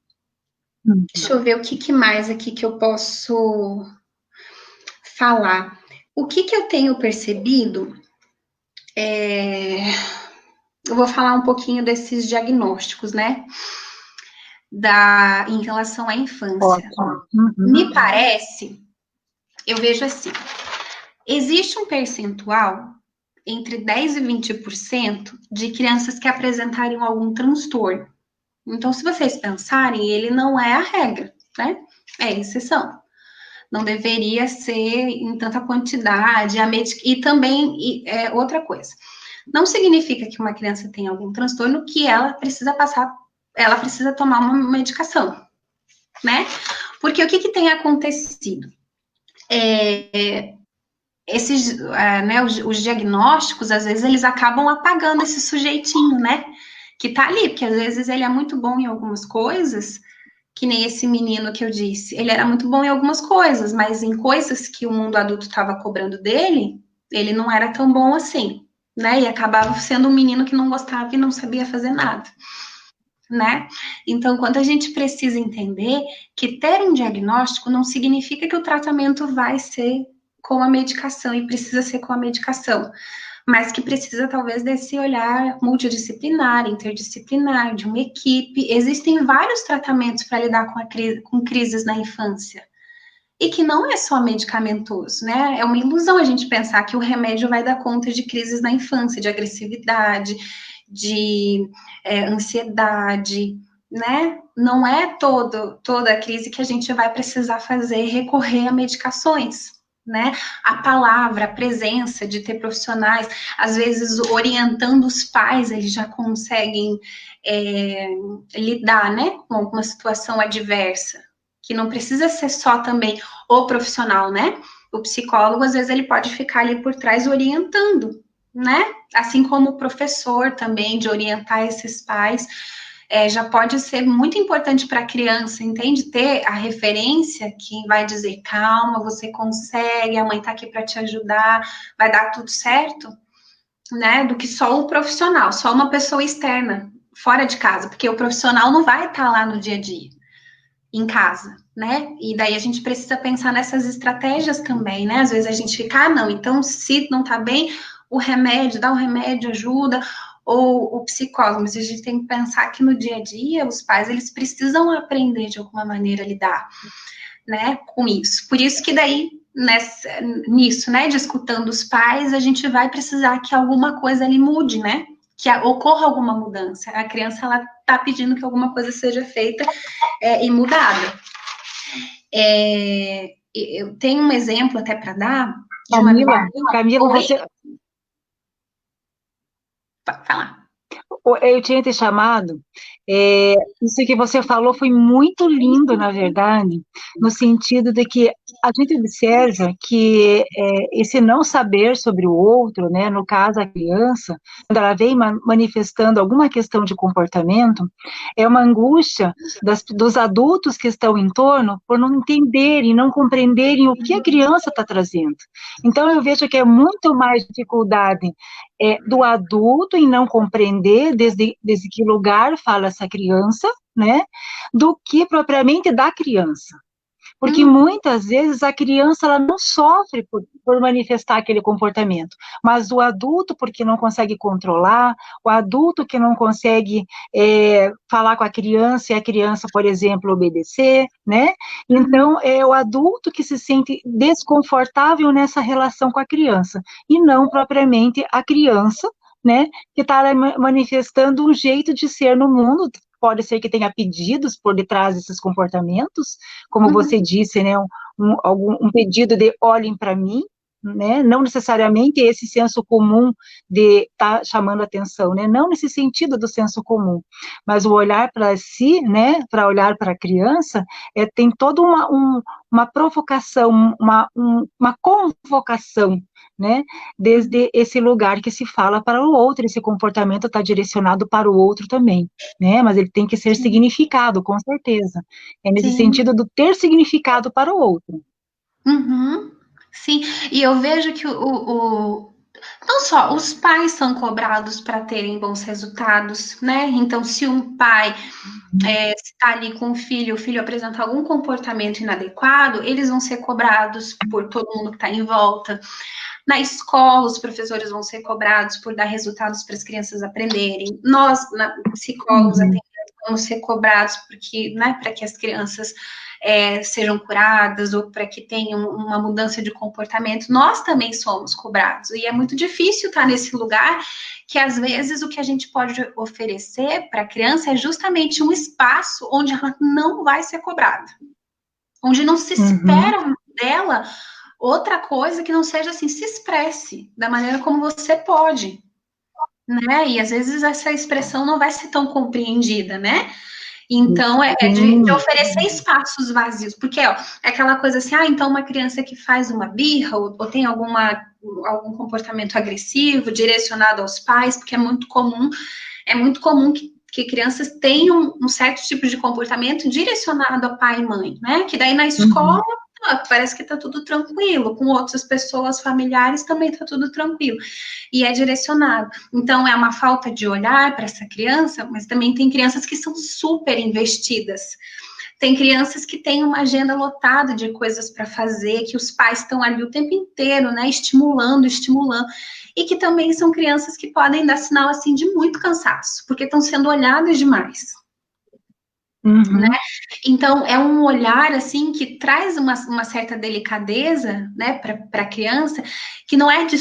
Deixa eu ver o que mais aqui que eu posso falar. O que eu tenho percebido, eu vou falar um pouquinho desses diagnósticos, né? Em relação à infância. Me parece, eu vejo assim, existe um percentual entre 10% e 20% de crianças que apresentarem algum transtorno. Então, se vocês pensarem, ele não é a regra, né? É a exceção. Não deveria ser em tanta quantidade. E também, outra coisa, não significa que uma criança tenha algum transtorno que ela precisa tomar uma medicação, né? Porque o que tem acontecido? esses, né, os diagnósticos, às vezes, eles acabam apagando esse sujeitinho, né? Que tá ali, porque às vezes ele é muito bom em algumas coisas, que nem esse menino que eu disse. Ele era muito bom em algumas coisas, mas em coisas que o mundo adulto estava cobrando dele, ele não era tão bom assim, né? E acabava sendo um menino que não gostava e não sabia fazer nada, né? Então, quando a gente precisa entender que ter um diagnóstico não significa que o tratamento vai ser com a medicação e precisa ser com a medicação, mas que precisa talvez desse olhar multidisciplinar, interdisciplinar, de uma equipe. Existem vários tratamentos para lidar com crises na infância. E que não é só medicamentoso, né? É uma ilusão a gente pensar que o remédio vai dar conta de crises na infância, de agressividade, de ansiedade, né? Não é toda a crise que a gente vai precisar recorrer a medicações, né? A palavra, a presença de ter profissionais, às vezes orientando os pais, eles já conseguem lidar, né, com alguma situação adversa, que não precisa ser só também o profissional, né? O psicólogo, às vezes, ele pode ficar ali por trás orientando, né? Assim como o professor também, de orientar esses pais, já pode ser muito importante para a criança, entende? Ter a referência que vai dizer, calma, você consegue, a mãe está aqui para te ajudar, vai dar tudo certo, né? Do que só um profissional, só uma pessoa externa, fora de casa, porque o profissional não vai estar lá no dia a dia, em casa, né? E daí a gente precisa pensar nessas estratégias também, né? Às vezes a gente fica, não, então se não tá bem, o remédio, dá o remédio, ajuda, ou o psicólogo, mas a gente tem que pensar que no dia a dia os pais, eles precisam aprender de alguma maneira a lidar, né, com isso. Por isso que daí, nisso, né, de escutando os pais, a gente vai precisar que alguma coisa ali mude, né? Que ocorra alguma mudança. A criança, ela tá pedindo que alguma coisa seja feita e mudada. Eu tenho um exemplo até para dar de uma Camila, você... Fala. Eu tinha te chamado, isso que você falou foi muito lindo, na verdade, no sentido de que a gente observa que esse não saber sobre o outro, né, no caso a criança, quando ela vem manifestando alguma questão de comportamento, é uma angústia dos adultos que estão em torno por não entenderem, não compreenderem o que a criança está trazendo. Então eu vejo que é muito mais dificuldade do adulto em não compreender desde que lugar fala essa criança, né, do que propriamente da criança. Porque muitas vezes a criança ela não sofre por manifestar aquele comportamento, mas o adulto, porque não consegue controlar, o adulto que não consegue falar com a criança e a criança, por exemplo, obedecer, né? Então, é o adulto que se sente desconfortável nessa relação com a criança, e não propriamente a criança, né, que está manifestando um jeito de ser no mundo. Pode ser que tenha pedidos por detrás desses comportamentos, como você disse, né, um pedido de olhem para mim, né, não necessariamente esse senso comum de estar chamando atenção, né, não nesse sentido do senso comum, mas o olhar para si, né, para olhar para a criança, tem toda uma provocação, uma convocação, né, desde esse lugar que se fala para o outro, esse comportamento está direcionado para o outro também, né, mas ele tem que ser significado, com certeza, nesse sentido do ter significado para o outro. Sim, e eu vejo que não só os pais são cobrados para terem bons resultados, né? Então, se um pai está ali com o filho apresenta algum comportamento inadequado, eles vão ser cobrados por todo mundo que está em volta. Na escola, os professores vão ser cobrados por dar resultados para as crianças aprenderem. Nós, psicólogos, vamos ser cobrados porque, né, para que as crianças sejam curadas ou para que tenham uma mudança de comportamento. Nós também somos cobrados. E é muito difícil estar nesse lugar que, às vezes, o que a gente pode oferecer para a criança é justamente um espaço onde ela não vai ser cobrada. Onde não se espera dela outra coisa que não seja assim, se expresse da maneira como você pode, né? E às vezes essa expressão não vai ser tão compreendida, né? Então, é de oferecer espaços vazios, porque ó, é aquela coisa assim, então uma criança que faz uma birra ou tem algum comportamento agressivo direcionado aos pais, porque é muito comum que crianças tenham um certo tipo de comportamento direcionado a pai e mãe, né? Que daí na escola parece que tá tudo tranquilo, com outras pessoas familiares também tá tudo tranquilo, e é direcionado. Então, é uma falta de olhar para essa criança, mas também tem crianças que são super investidas. Tem crianças que têm uma agenda lotada de coisas para fazer, que os pais estão ali o tempo inteiro, né, estimulando, e que também são crianças que podem dar sinal, assim, de muito cansaço, porque estão sendo olhadas demais. Né? Então, é um olhar, assim, que traz uma certa delicadeza, né, para a criança, que não é de,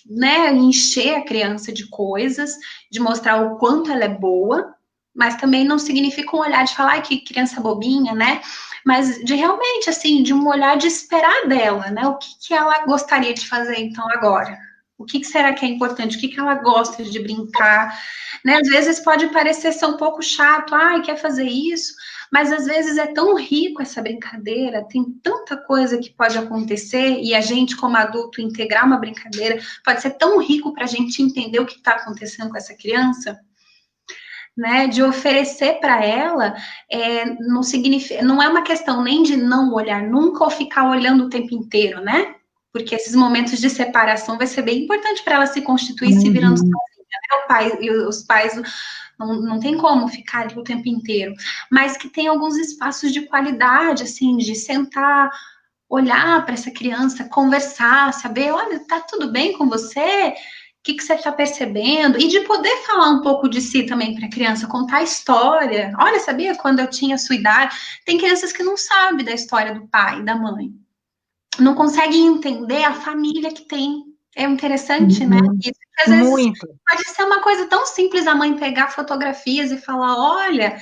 né, encher a criança de coisas, de mostrar o quanto ela é boa, mas também não significa um olhar de falar, que criança bobinha, né, mas de realmente, assim, de um olhar de esperar dela, né, o que ela gostaria de fazer, então, agora? O que será que é importante? O que ela gosta de brincar? Né? Às vezes pode parecer ser um pouco chato, quer fazer isso, mas às vezes é tão rico essa brincadeira, tem tanta coisa que pode acontecer, e a gente, como adulto, integrar uma brincadeira pode ser tão rico para a gente entender o que está acontecendo com essa criança, né? De oferecer para ela, não significa, não é uma questão nem de não olhar nunca ou ficar olhando o tempo inteiro, né? Porque esses momentos de separação vai ser bem importante para ela se constituir se virando sozinha, né? O pai e os pais não tem como ficar ali o tempo inteiro, mas que tem alguns espaços de qualidade, assim, de sentar, olhar para essa criança, conversar, saber, olha, tá tudo bem com você? O que você está percebendo? E de poder falar um pouco de si também para a criança, contar a história. Olha, sabia quando eu tinha sua idade? Tem crianças que não sabem da história do pai e da mãe, não conseguem entender a família que tem. É interessante, né? Isso, às vezes pode ser uma coisa tão simples a mãe pegar fotografias e falar: olha,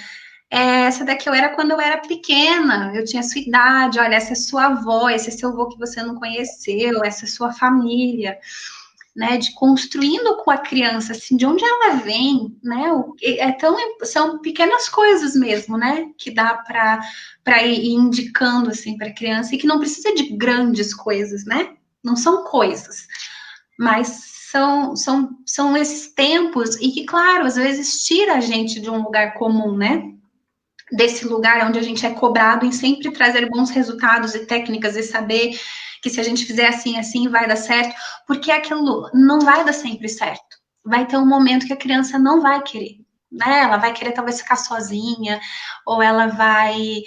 essa daqui eu era quando eu era pequena, eu tinha sua idade, olha, essa é sua avó, esse é seu avô que você não conheceu, essa é sua família, né? De construindo com a criança, assim, de onde ela vem, né? São pequenas coisas mesmo, né? Que dá para ir indicando, assim, para a criança, e que não precisa de grandes coisas, né? Não são coisas, mas são esses tempos, e que, claro, às vezes tira a gente de um lugar comum, né? Desse lugar onde a gente é cobrado em sempre trazer bons resultados e técnicas e saber que se a gente fizer assim, assim, vai dar certo, porque aquilo não vai dar sempre certo. Vai ter um momento que a criança não vai querer, né? Ela vai querer talvez ficar sozinha, ou ela vai...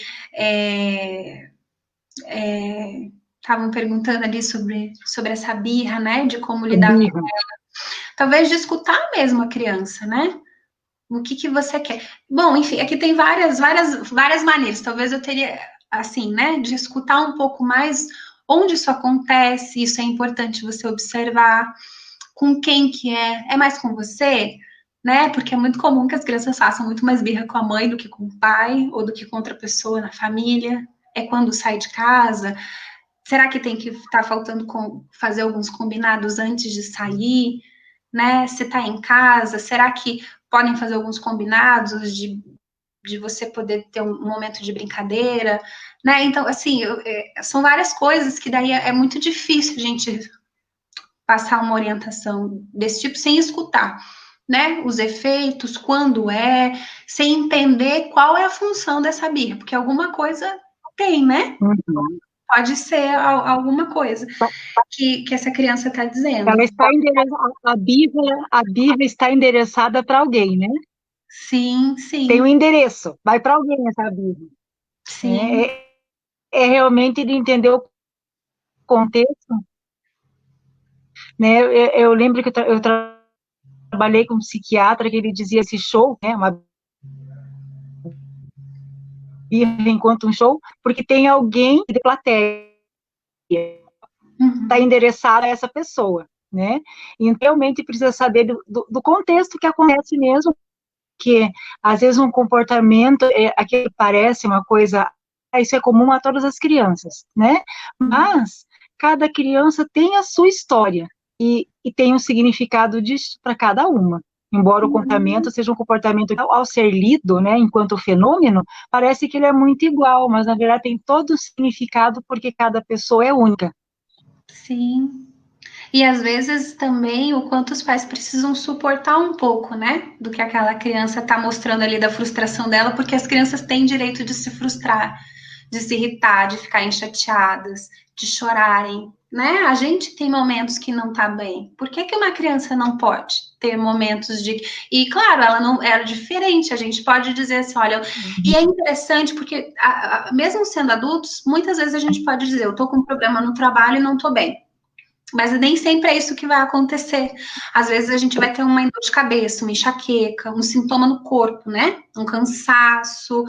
Estavam perguntando ali sobre essa birra, né? De como lidar com ela. Talvez de escutar mesmo a criança, né? O que você quer? Bom, enfim, aqui tem várias maneiras. Talvez eu teria, assim, né, de escutar um pouco mais onde isso acontece. Isso é importante você observar. Com quem que é? É mais com você? Né? Porque é muito comum que as crianças façam muito mais birra com a mãe do que com o pai, ou do que com outra pessoa na família. É quando sai de casa. Será que tem que estar faltando fazer alguns combinados antes de sair? Né? Se está em casa, será que podem fazer alguns combinados de você poder ter um momento de brincadeira, né? Então, assim, são várias coisas que daí é muito difícil a gente passar uma orientação desse tipo sem escutar, né? Os efeitos, quando sem entender qual é a função dessa birra, porque alguma coisa tem, né? Pode ser alguma coisa que essa criança está dizendo. Ela está a birra está endereçada para alguém, né? Sim, sim. Tem um endereço, vai para alguém essa birra. Sim. É realmente de entender o contexto, né? Eu lembro que eu trabalhei com um psiquiatra que ele dizia esse show, né? Uma birra enquanto um show, porque tem alguém de plateia está endereçada a essa pessoa, né? E realmente precisa saber do contexto que acontece mesmo, que às vezes um comportamento, aquele parece uma coisa, isso é comum a todas as crianças, né? Mas cada criança tem a sua história e tem um significado disso para cada uma. Embora o comportamento seja um comportamento, ao ser lido, né, enquanto fenômeno, parece que ele é muito igual, mas na verdade tem todo o significado porque cada pessoa é única. Sim. E às vezes também o quanto os pais precisam suportar um pouco, né? Do que aquela criança está mostrando ali da frustração dela, porque as crianças têm direito de se frustrar, de se irritar, de ficarem chateadas, de chorarem, né? A gente tem momentos que não tá bem. Por que uma criança não pode ter momentos de. E claro, ela não era diferente, a gente pode dizer assim, olha, e é interessante porque, mesmo sendo adultos, muitas vezes a gente pode dizer, eu tô com um problema no trabalho e não tô bem. Mas nem sempre é isso que vai acontecer. Às vezes a gente vai ter uma dor de cabeça, uma enxaqueca, um sintoma no corpo, né? Um cansaço,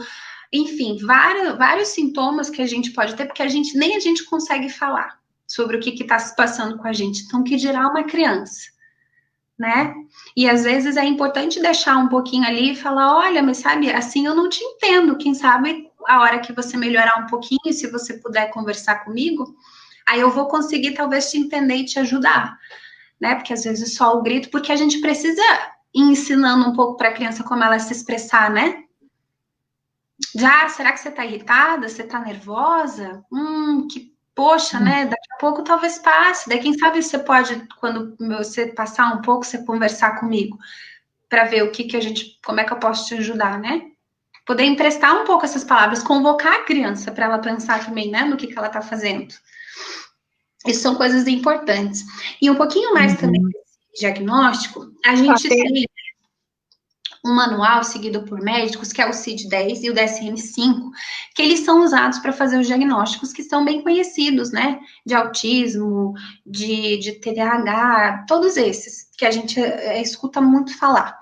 enfim, vários sintomas que a gente pode ter, porque nem a gente consegue falar sobre o que está se passando com a gente. Então, que dirá uma criança, né? E às vezes é importante deixar um pouquinho ali e falar, olha, mas sabe, assim eu não te entendo. Quem sabe a hora que você melhorar um pouquinho, se você puder conversar comigo, aí eu vou conseguir talvez te entender e te ajudar, né? Porque às vezes só o grito, porque a gente precisa ir ensinando um pouco para a criança como ela se expressar, né? Já, será que você está irritada? Você está nervosa? Poxa, né? Daqui a pouco talvez passe. Daí, quem sabe você pode, quando você passar um pouco, você conversar comigo para ver como é que eu posso te ajudar, né? Poder emprestar um pouco essas palavras, convocar a criança para ela pensar também, né, no que ela está fazendo. Isso são coisas importantes. E um pouquinho mais também desse diagnóstico, a gente tem um manual seguido por médicos, que é o CID-10 e o DSM-5, que eles são usados para fazer os diagnósticos que são bem conhecidos, né? De autismo, de TDAH, todos esses, que a gente escuta muito falar.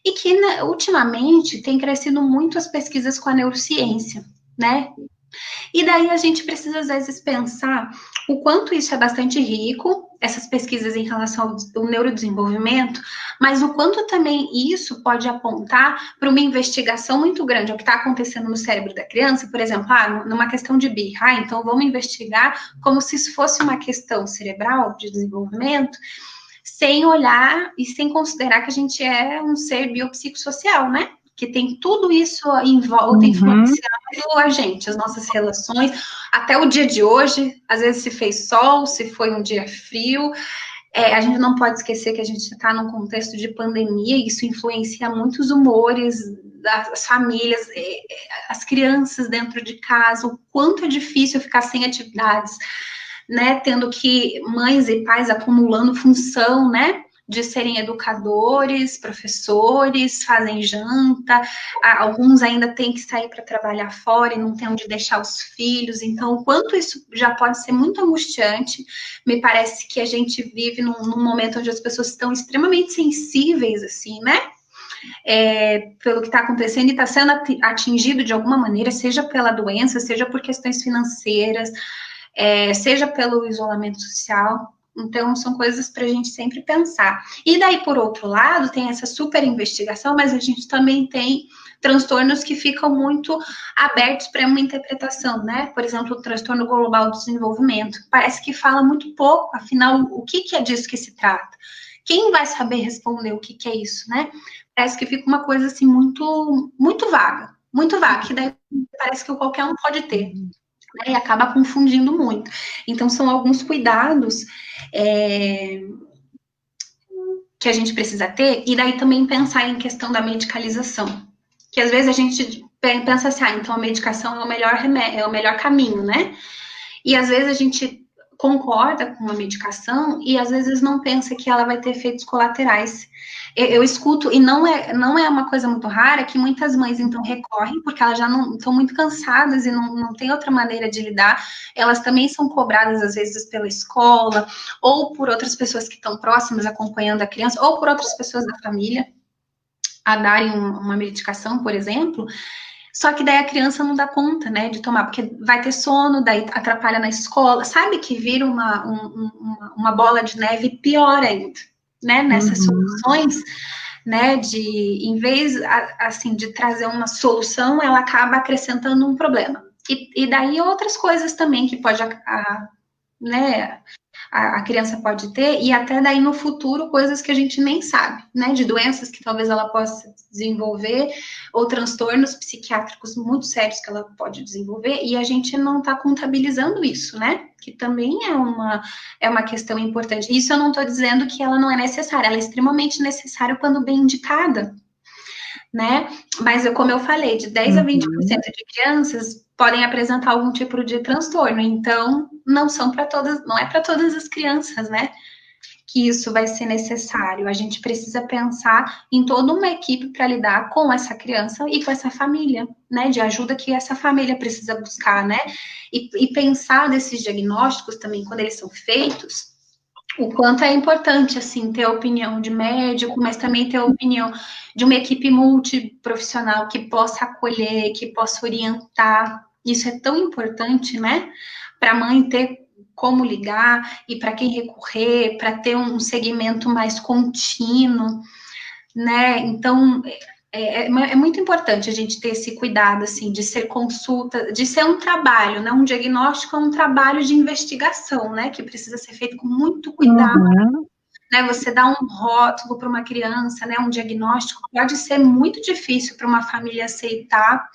E que, né, ultimamente, tem crescido muito as pesquisas com a neurociência, né? E daí a gente precisa, às vezes, pensar o quanto isso é bastante rico, essas pesquisas em relação ao neurodesenvolvimento, mas o quanto também isso pode apontar para uma investigação muito grande, o que está acontecendo no cérebro da criança, por exemplo, numa questão de birra, então vamos investigar como se isso fosse uma questão cerebral de desenvolvimento, sem olhar e sem considerar que a gente é um ser biopsicossocial, né? Que tem tudo isso em volta, influenciando a gente, as nossas relações, até o dia de hoje, às vezes se fez sol, se foi um dia frio, a gente não pode esquecer que a gente está num contexto de pandemia, e isso influencia muitos humores das famílias, as crianças dentro de casa, o quanto é difícil ficar sem atividades, né, tendo que mães e pais acumulando função, né, de serem educadores, professores, fazem janta, alguns ainda têm que sair para trabalhar fora e não tem onde deixar os filhos, então o quanto isso já pode ser muito angustiante. Me parece que a gente vive num momento onde as pessoas estão extremamente sensíveis, assim, né? Pelo que está acontecendo e está sendo atingido de alguma maneira, seja pela doença, seja por questões financeiras, seja pelo isolamento social. Então, são coisas para a gente sempre pensar. E daí, por outro lado, tem essa super investigação, mas a gente também tem transtornos que ficam muito abertos para uma interpretação, né? Por exemplo, o transtorno global do desenvolvimento. Parece que fala muito pouco, afinal, o que é disso que se trata? Quem vai saber responder o que é isso, né? Parece que fica uma coisa assim muito, muito vaga, que daí parece que qualquer um pode ter. E acaba confundindo muito. Então, são alguns cuidados que a gente precisa ter, e daí também pensar em questão da medicalização. Que às vezes a gente pensa assim, então a medicação é o melhor remédio, é o melhor caminho, né? E às vezes a gente concorda com a medicação e às vezes não pensa que ela vai ter efeitos colaterais. Eu escuto, e não é uma coisa muito rara, que muitas mães então recorrem, porque elas já não estão muito cansadas e não tem outra maneira de lidar. Elas também são cobradas, às vezes, pela escola, ou por outras pessoas que estão próximas acompanhando a criança, ou por outras pessoas da família, a darem uma medicação, por exemplo. Só que daí a criança não dá conta, né, de tomar, porque vai ter sono, daí atrapalha na escola, sabe que vira uma bola de neve pior ainda, né, nessas soluções, né, em vez, assim, de trazer uma solução, ela acaba acrescentando um problema. E daí outras coisas também que pode, né, a criança pode ter, e até daí no futuro coisas que a gente nem sabe, né? De doenças que talvez ela possa desenvolver, ou transtornos psiquiátricos muito sérios que ela pode desenvolver, e a gente não está contabilizando isso, né? Que também é uma questão importante. Isso eu não estou dizendo que ela não é necessária, ela é extremamente necessária quando bem indicada, né? Mas, como eu falei, de 10 a 20% de crianças podem apresentar algum tipo de transtorno, então não são para todas, não é para todas as crianças, né? Que isso vai ser necessário. A gente precisa pensar em toda uma equipe para lidar com essa criança e com essa família, né? De ajuda que essa família precisa buscar, né? E pensar desses diagnósticos também, quando eles são feitos, o quanto é importante, assim, ter a opinião de médico, mas também ter a opinião de uma equipe multiprofissional que possa acolher, que possa orientar. Isso é tão importante, né? Para a mãe ter como ligar e para quem recorrer, para ter um segmento mais contínuo, né? Então, é muito importante a gente ter esse cuidado, assim, de ser consulta, de ser um trabalho, né? Um diagnóstico é um trabalho de investigação, né? Que precisa ser feito com muito cuidado, né? Você dá um rótulo para uma criança, né? Um diagnóstico pode ser muito difícil para uma família aceitar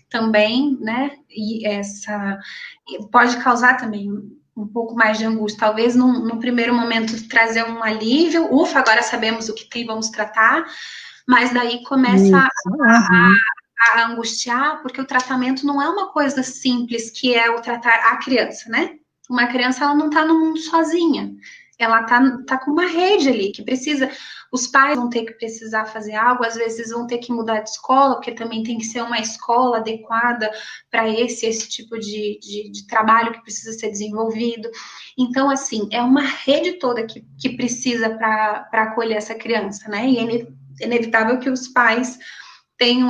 também, né? E pode causar também um pouco mais de angústia, talvez no primeiro momento trazer um alívio, ufa, agora sabemos o que tem, vamos tratar, mas daí começa a angustiar, porque o tratamento não é uma coisa simples, que é o tratar a criança, né? Uma criança, ela não tá no mundo sozinha, ela tá com uma rede ali, que precisa, os pais vão ter que precisar fazer algo, às vezes vão ter que mudar de escola, porque também tem que ser uma escola adequada para esse tipo de trabalho que precisa ser desenvolvido. Então, assim, é uma rede toda que precisa para acolher essa criança, né? E é inevitável que os pais tenham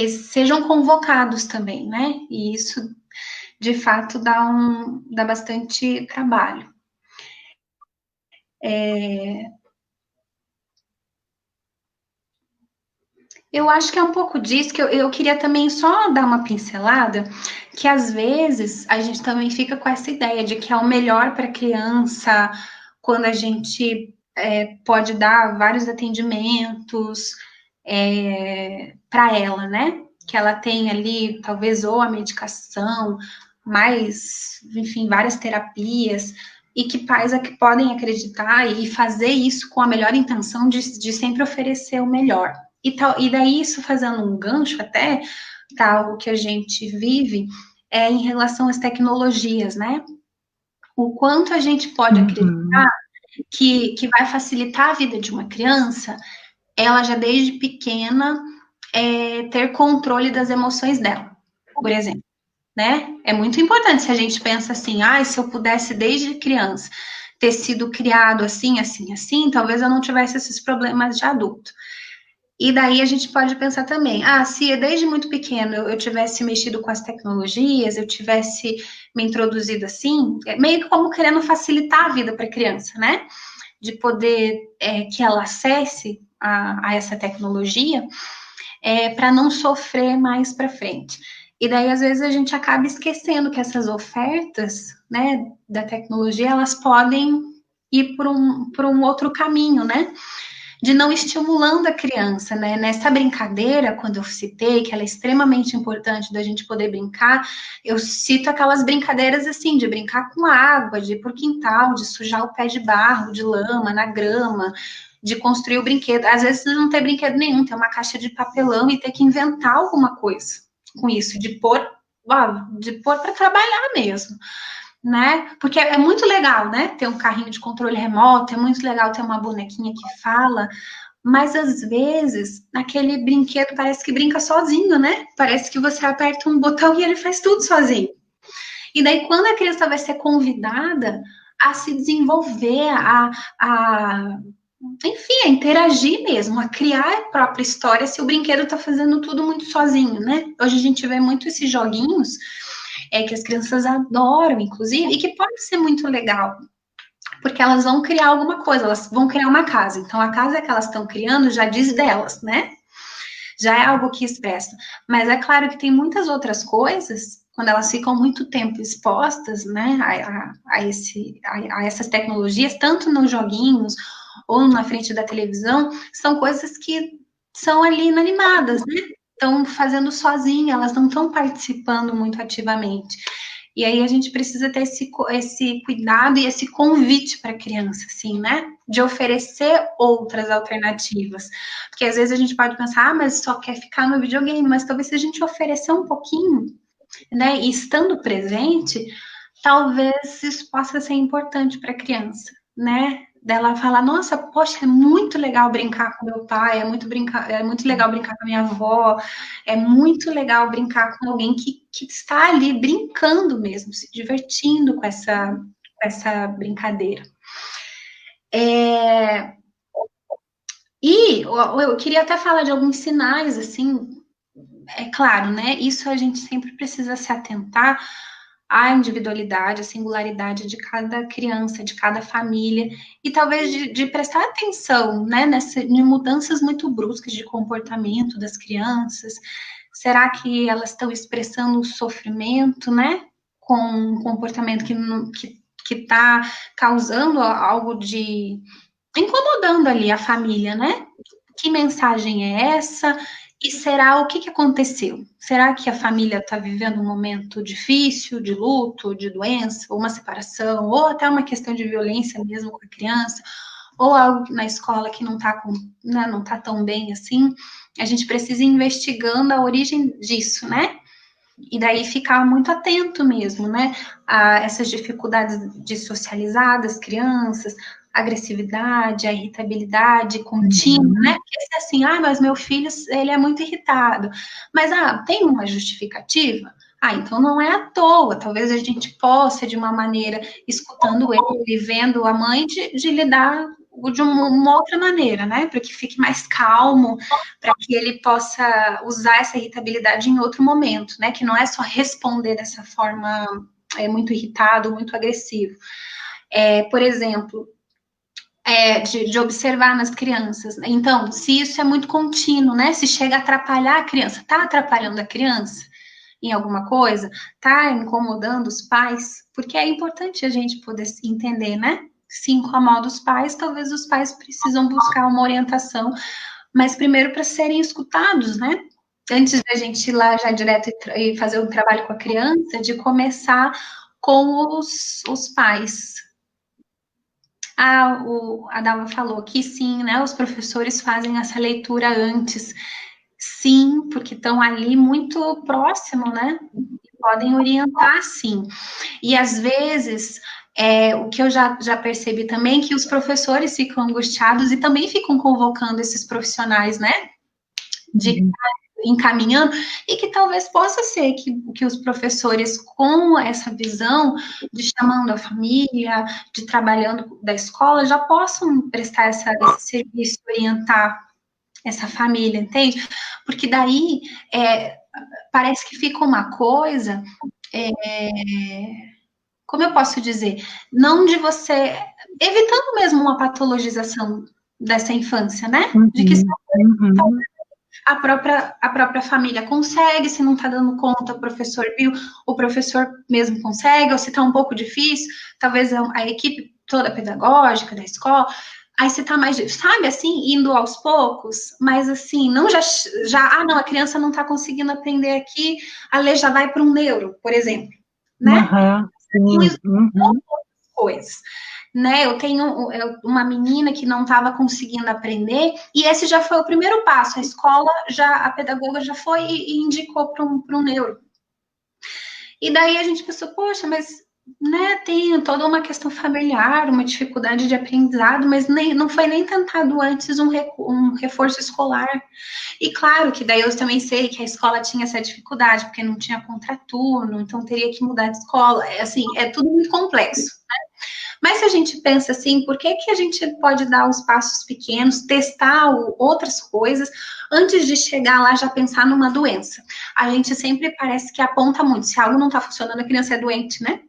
sejam convocados também, né? E isso, de fato, dá bastante trabalho. Eu acho que é um pouco disso que eu queria também só dar uma pincelada, que às vezes a gente também fica com essa ideia de que é o melhor para a criança quando a gente pode dar vários atendimentos para ela, né? Que ela tem ali, talvez, ou a medicação, mais, enfim, várias terapias, e que pais que podem acreditar e fazer isso com a melhor intenção de sempre oferecer o melhor. E daí, isso fazendo um gancho até, tá, algo que a gente vive em relação às tecnologias, né? O quanto a gente pode acreditar que vai facilitar a vida de uma criança, ela já desde pequena ter controle das emoções dela, por exemplo, né? É muito importante se a gente pensa assim, se eu pudesse desde criança ter sido criado assim, assim, assim, talvez eu não tivesse esses problemas de adulto. E daí a gente pode pensar também, se desde muito pequeno eu tivesse mexido com as tecnologias, eu tivesse me introduzido assim, meio que como querendo facilitar a vida para a criança, né? De poder que ela acesse a essa tecnologia, para não sofrer mais para frente. E daí, às vezes, a gente acaba esquecendo que essas ofertas, né, da tecnologia, elas podem ir por um outro caminho, né? De não estimulando a criança, né? Nessa brincadeira, quando eu citei que ela é extremamente importante da gente poder brincar, eu cito aquelas brincadeiras assim, de brincar com água, de ir por quintal, de sujar o pé de barro, de lama, na grama, de construir o brinquedo. Às vezes não tem brinquedo nenhum, tem uma caixa de papelão e ter que inventar alguma coisa com isso, de pôr para trabalhar mesmo, né? Porque é muito legal, né? Ter um carrinho de controle remoto, é muito legal ter uma bonequinha que fala, mas às vezes aquele brinquedo parece que brinca sozinho, né? Parece que você aperta um botão e ele faz tudo sozinho. E daí, quando a criança vai ser convidada a se desenvolver, enfim, a interagir mesmo, a criar a própria história, se o brinquedo está fazendo tudo muito sozinho, né? Hoje a gente vê muito esses joguinhos que as crianças adoram, inclusive, e que pode ser muito legal, porque elas vão criar alguma coisa, elas vão criar uma casa. Então, a casa que elas estão criando já diz delas, né? já é algo que expressa. Mas é claro que tem muitas outras coisas, quando elas ficam muito tempo expostas, né, a essas tecnologias, tanto nos joguinhos ou na frente da televisão, são coisas que são ali inanimadas, né? Estão fazendo sozinha, elas não estão participando muito ativamente. E aí a gente precisa ter esse cuidado e esse convite para a criança, assim, né? De oferecer outras alternativas. Porque às vezes a gente pode pensar, ah, mas só quer ficar no videogame, mas talvez se a gente oferecer um pouquinho, né? E estando presente, talvez isso possa ser importante para a criança, né? Dela falar, nossa, poxa, é muito legal brincar com meu pai, é muito legal brincar com a minha avó, é muito legal brincar com alguém que está ali brincando mesmo, se divertindo com essa brincadeira. E eu queria até falar de alguns sinais, assim, é claro, né? Isso a gente sempre precisa se atentar à individualidade, à singularidade de cada criança, de cada família, e talvez de prestar atenção, né, em mudanças muito bruscas de comportamento das crianças. Será que elas estão expressando o sofrimento, né, com um comportamento que está causando algo de incomodando ali a família, né? Que mensagem é essa? E será o que aconteceu? Será que a família está vivendo um momento difícil, de luto, de doença, ou uma separação, ou até uma questão de violência mesmo com a criança, ou algo na escola que não está né, não tá tão bem assim? A gente precisa ir investigando a origem disso, né? E daí ficar muito atento mesmo, né? A essas dificuldades de socializar das crianças, a agressividade, a irritabilidade contínua, né? Porque assim, ah, mas meu filho, ele é muito irritado. Mas, tem uma justificativa? Então não é à toa. Talvez a gente possa, de uma maneira, escutando ele, vendo a mãe, de lidar de uma outra maneira, né? Para que fique mais calmo, para que ele possa usar essa irritabilidade em outro momento, né? Que não é só responder dessa forma muito irritado, muito agressivo. Por exemplo, de observar nas crianças. Então, se isso é muito contínuo, né? Se chega a atrapalhar a criança, tá atrapalhando a criança em alguma coisa, tá incomodando os pais, porque é importante a gente poder entender, né? Se incomoda os pais, talvez os pais precisam buscar uma orientação, mas primeiro para serem escutados, né? Antes da gente ir lá já direto e fazer um trabalho com a criança, de começar com os pais. A Dalva falou que sim, né? Os professores fazem essa leitura antes. Sim, porque estão ali muito próximo, né? Podem orientar, sim. E às vezes, o que eu já percebi também, que os professores ficam angustiados e também ficam convocando esses profissionais, né? De encaminhando, e que talvez possa ser que os professores, com essa visão de chamando a família, de trabalhando da escola, já possam prestar esse serviço, orientar essa família, entende? Porque daí parece que fica uma coisa, como eu posso dizer, não de você, evitando mesmo uma patologização dessa infância, né? De que a própria família consegue, se não está dando conta, o professor viu, o professor mesmo consegue, ou se está um pouco difícil, talvez a equipe toda pedagógica da escola, aí se está mais, sabe, assim, indo aos poucos, mas assim, não não, a criança não está conseguindo aprender aqui, a ler já vai para um neuro, por exemplo, né? Coisas. Né, eu tenho uma menina que não estava conseguindo aprender, e esse já foi o primeiro passo. A escola, a pedagoga já foi e indicou para um neuro. E daí a gente pensou, poxa, mas né, tem toda uma questão familiar, uma dificuldade de aprendizado, mas não foi nem tentado antes um reforço escolar. E claro que daí eu também sei que a escola tinha essa dificuldade, porque não tinha contraturno, então teria que mudar de escola. Assim, é tudo muito complexo, né? Mas se a gente pensa assim, por que a gente pode dar os passos pequenos, testar outras coisas, antes de chegar lá já pensar numa doença? A gente sempre parece que aponta muito, se algo não está funcionando, a criança é doente, né?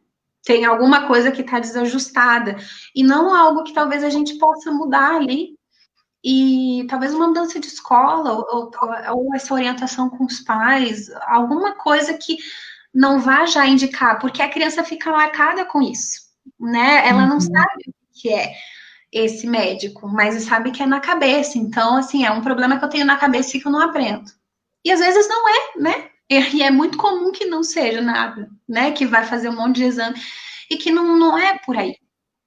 Tem alguma coisa que está desajustada, e não algo que talvez a gente possa mudar ali, e talvez uma mudança de escola, ou essa orientação com os pais, alguma coisa que não vá já indicar, porque a criança fica marcada com isso, né? Ela não Uhum. sabe o que é esse médico, mas sabe que é na cabeça. Então, assim, é um problema que eu tenho na cabeça e que eu não aprendo. E às vezes não é, né? E é muito comum que não seja nada, né? Que vai fazer um monte de exame e que não é por aí,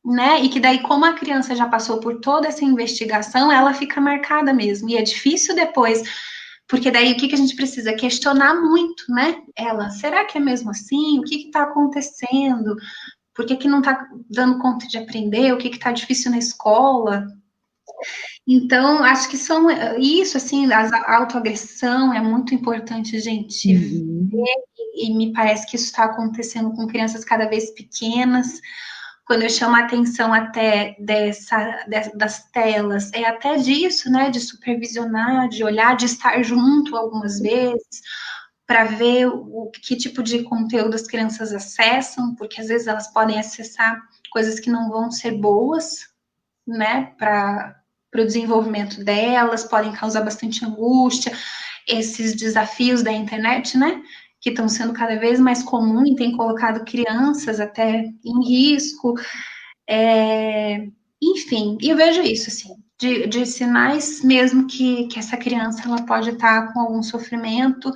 né? E que daí, como a criança já passou por toda essa investigação, ela fica marcada mesmo. E é difícil depois, porque daí o que a gente precisa? Questionar muito, né? Ela, será que é mesmo assim? O que está acontecendo? Por que não está dando conta de aprender? O que está difícil na escola? Então, acho que são isso, assim, a autoagressão é muito importante a gente ver, Uhum. e me parece que isso está acontecendo com crianças cada vez pequenas. Quando eu chamo a atenção até das telas, é até disso, né, de supervisionar, de olhar, de estar junto algumas vezes, para ver que tipo de conteúdo as crianças acessam, porque às vezes elas podem acessar coisas que não vão ser boas, né, para o desenvolvimento delas, podem causar bastante angústia, esses desafios da internet, né, que estão sendo cada vez mais comuns e têm colocado crianças até em risco, enfim, e eu vejo isso, assim, de sinais mesmo que essa criança ela pode estar com algum sofrimento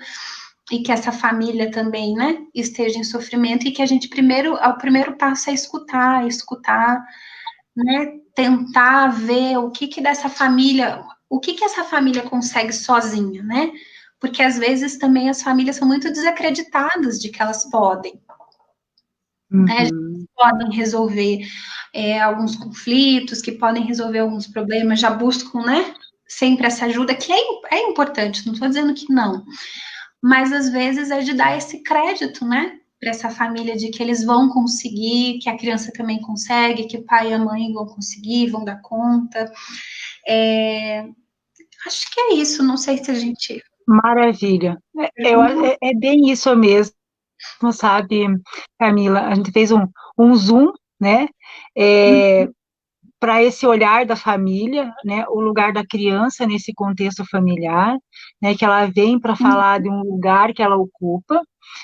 e que essa família também, né, esteja em sofrimento e que a gente o primeiro passo é escutar, né, tentar ver o que dessa família, o que essa família consegue sozinha, né? Porque às vezes também as famílias são muito desacreditadas de que elas podem, né? Uhum. Podem resolver alguns conflitos, que podem resolver alguns problemas, já buscam, né? Sempre essa ajuda, que é importante, não estou dizendo que não, mas às vezes é de dar esse crédito, né? Para essa família de que eles vão conseguir, que a criança também consegue, que o pai e a mãe vão conseguir, vão dar conta. Acho que é isso, não sei se a gente. Maravilha. É bem isso mesmo, sabe, Camila? A gente fez um zoom, né? Para esse olhar da família, né, o lugar da criança nesse contexto familiar, né, que ela vem para falar de um lugar que ela ocupa,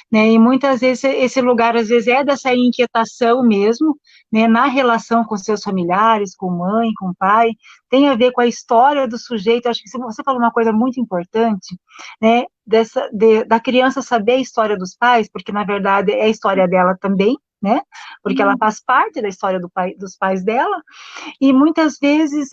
né, e muitas vezes esse lugar às vezes é dessa inquietação mesmo, né, na relação com seus familiares, com mãe, com pai, tem a ver com a história do sujeito. Acho que você falou uma coisa muito importante, né, da criança saber a história dos pais, porque na verdade é a história dela também, né, porque ela faz parte da história dos pais dela, e muitas vezes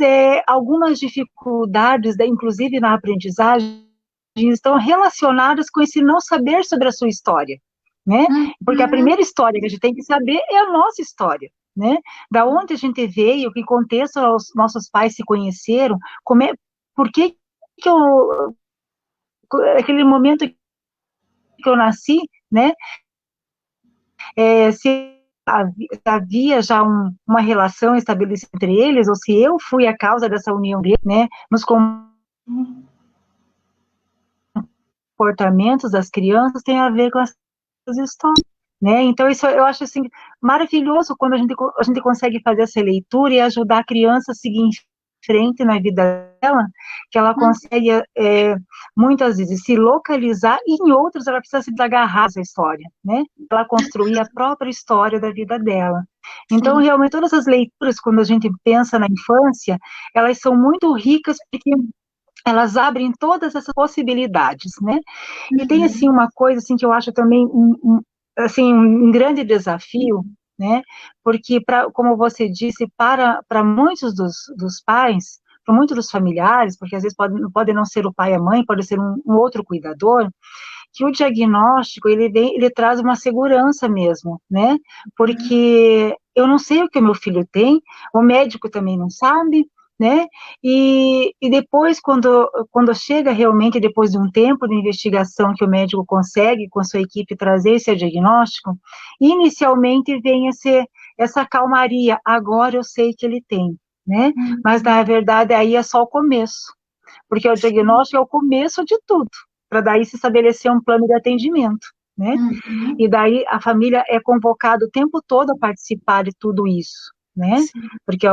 algumas dificuldades, inclusive na aprendizagem, estão relacionadas com esse não saber sobre a sua história, né? Porque a primeira história que a gente tem que saber é a nossa história, né? Da onde a gente veio, que contexto os nossos pais se conheceram, por que aquele momento que eu nasci, né? Se havia já uma relação estabelecida entre eles, ou se eu fui a causa dessa união deles, né, nos comportamentos das crianças, tem a ver com essas histórias, né? Então, isso eu acho, assim, maravilhoso quando a gente consegue fazer essa leitura e ajudar a criança a seguir em frente na vida dela, que ela consegue, muitas vezes, se localizar, e em outras ela precisa se agarrar a essa história, né? Ela construir a própria história da vida dela. Então, Sim. realmente, todas as leituras, quando a gente pensa na infância, elas são muito ricas, porque elas abrem todas essas possibilidades, né? E tem, assim, uma coisa, assim, que eu acho também, assim, um grande desafio, né? Porque, como você disse, para muitos dos pais, para muitos dos familiares, porque às vezes pode não ser o pai e a mãe, pode ser um outro cuidador, que o diagnóstico, ele traz uma segurança mesmo, né? Porque eu não sei o que o meu filho tem, o médico também não sabe, né? E depois, quando chega realmente, depois de um tempo de investigação que o médico consegue, com a sua equipe, trazer esse diagnóstico, inicialmente vem essa calmaria, agora eu sei que ele tem, né? Mas, na verdade, aí é só o começo, porque o diagnóstico é o começo de tudo, para daí se estabelecer um plano de atendimento, né? E daí a família é convocada o tempo todo a participar de tudo isso, né? Sim. Porque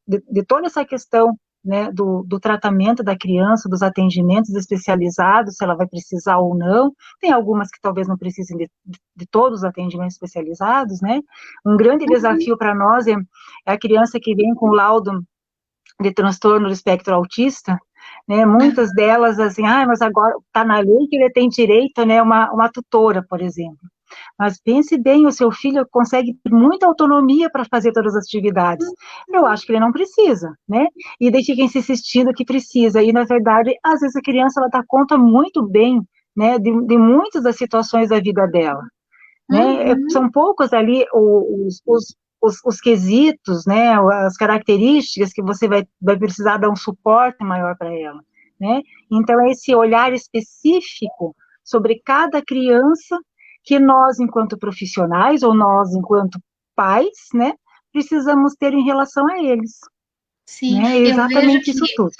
de toda essa questão né, do tratamento da criança, dos atendimentos especializados, se ela vai precisar ou não. Tem algumas que talvez não precisem de todos os atendimentos especializados, né? Um grande desafio para nós é a criança que vem com laudo de transtorno do espectro autista, né? Muitas delas, assim, mas agora está na lei que ele tem direito, né, uma tutora, por exemplo. Mas pense bem, o seu filho consegue ter muita autonomia para fazer todas as atividades. Eu acho que ele não precisa, né? E daí fica insistindo que precisa. E, na verdade, às vezes a criança, ela dá conta muito bem, né, de muitas das situações da vida dela, né? São poucos ali os quesitos, né, as características que você vai precisar dar um suporte maior para ela, né? Então, é esse olhar específico sobre cada criança que nós, enquanto profissionais, ou nós, enquanto pais, né, precisamos ter em relação a eles, Sim, né? É eu vejo exatamente que isso tudo.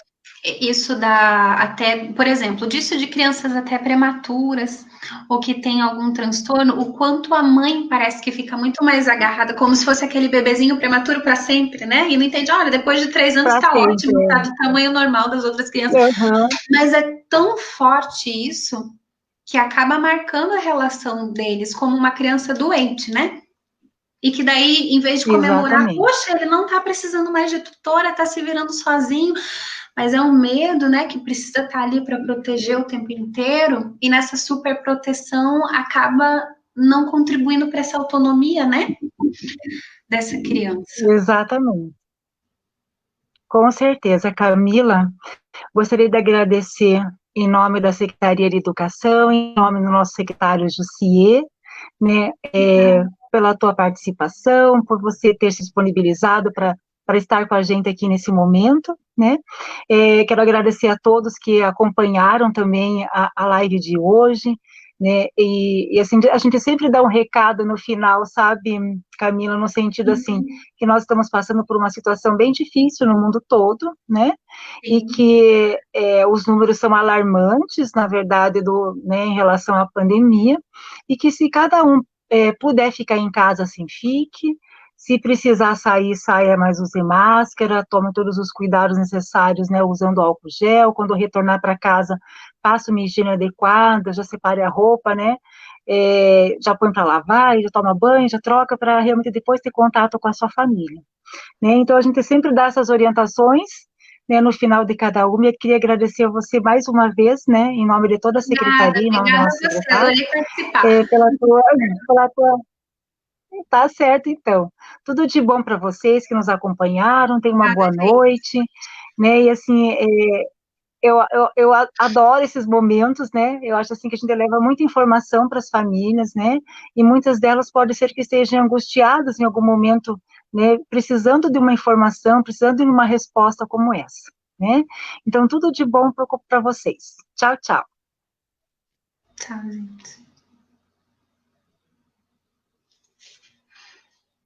isso dá até, por exemplo, disso de crianças até prematuras, ou que tem algum transtorno, o quanto a mãe parece que fica muito mais agarrada, como se fosse aquele bebezinho prematuro para sempre, né? E não entende, olha, depois de 3 anos Para tá sempre. ótimo, tá do tamanho normal das outras crianças. Uhum. Mas é tão forte isso que acaba marcando a relação deles como uma criança doente, né? E que daí, em vez de comemorar, Exatamente. poxa, ele não tá precisando mais de tutora, tá se virando sozinho, mas é um medo, né, que precisa estar ali para proteger o tempo inteiro, e nessa super proteção acaba não contribuindo para essa autonomia, né, dessa criança. Exatamente. Com certeza, Camila. Gostaria de agradecer em nome da Secretaria de Educação, em nome do nosso secretário Jussier, né, pela tua participação, por você ter se disponibilizado para estar com a gente aqui nesse momento, né? Quero agradecer a todos que acompanharam também a live de hoje, né? E assim, a gente sempre dá um recado no final, sabe, Camila, no sentido assim, que nós estamos passando por uma situação bem difícil no mundo todo, né? E Sim. que os números são alarmantes, na verdade, né, em relação à pandemia, e que se cada um puder ficar em casa, assim, fique. Se precisar sair, saia, mas use máscara, tome todos os cuidados necessários, né, usando álcool gel. Quando retornar para casa, faça uma higiene adequada, já separe a roupa, né, já põe para lavar, já toma banho, já troca, para realmente depois ter contato com a sua família, né? Então, a gente sempre dá essas orientações, né, no final de cada uma. Eu queria agradecer a você mais uma vez, né, em nome de toda a Nada, secretaria, em nome do obrigada nosso a você, secretário, adorei participar. pela tua. Tá certo, então. Tudo de bom para vocês que nos acompanharam, tenham uma Obrigada, boa gente. noite, né? E assim, eu adoro esses momentos, né? Eu acho assim que a gente leva muita informação para as famílias, né? E muitas delas pode ser que estejam angustiadas em algum momento, né? Precisando de uma informação, precisando de uma resposta como essa, né? Então, tudo de bom para vocês. Tchau, tchau. Tchau, gente.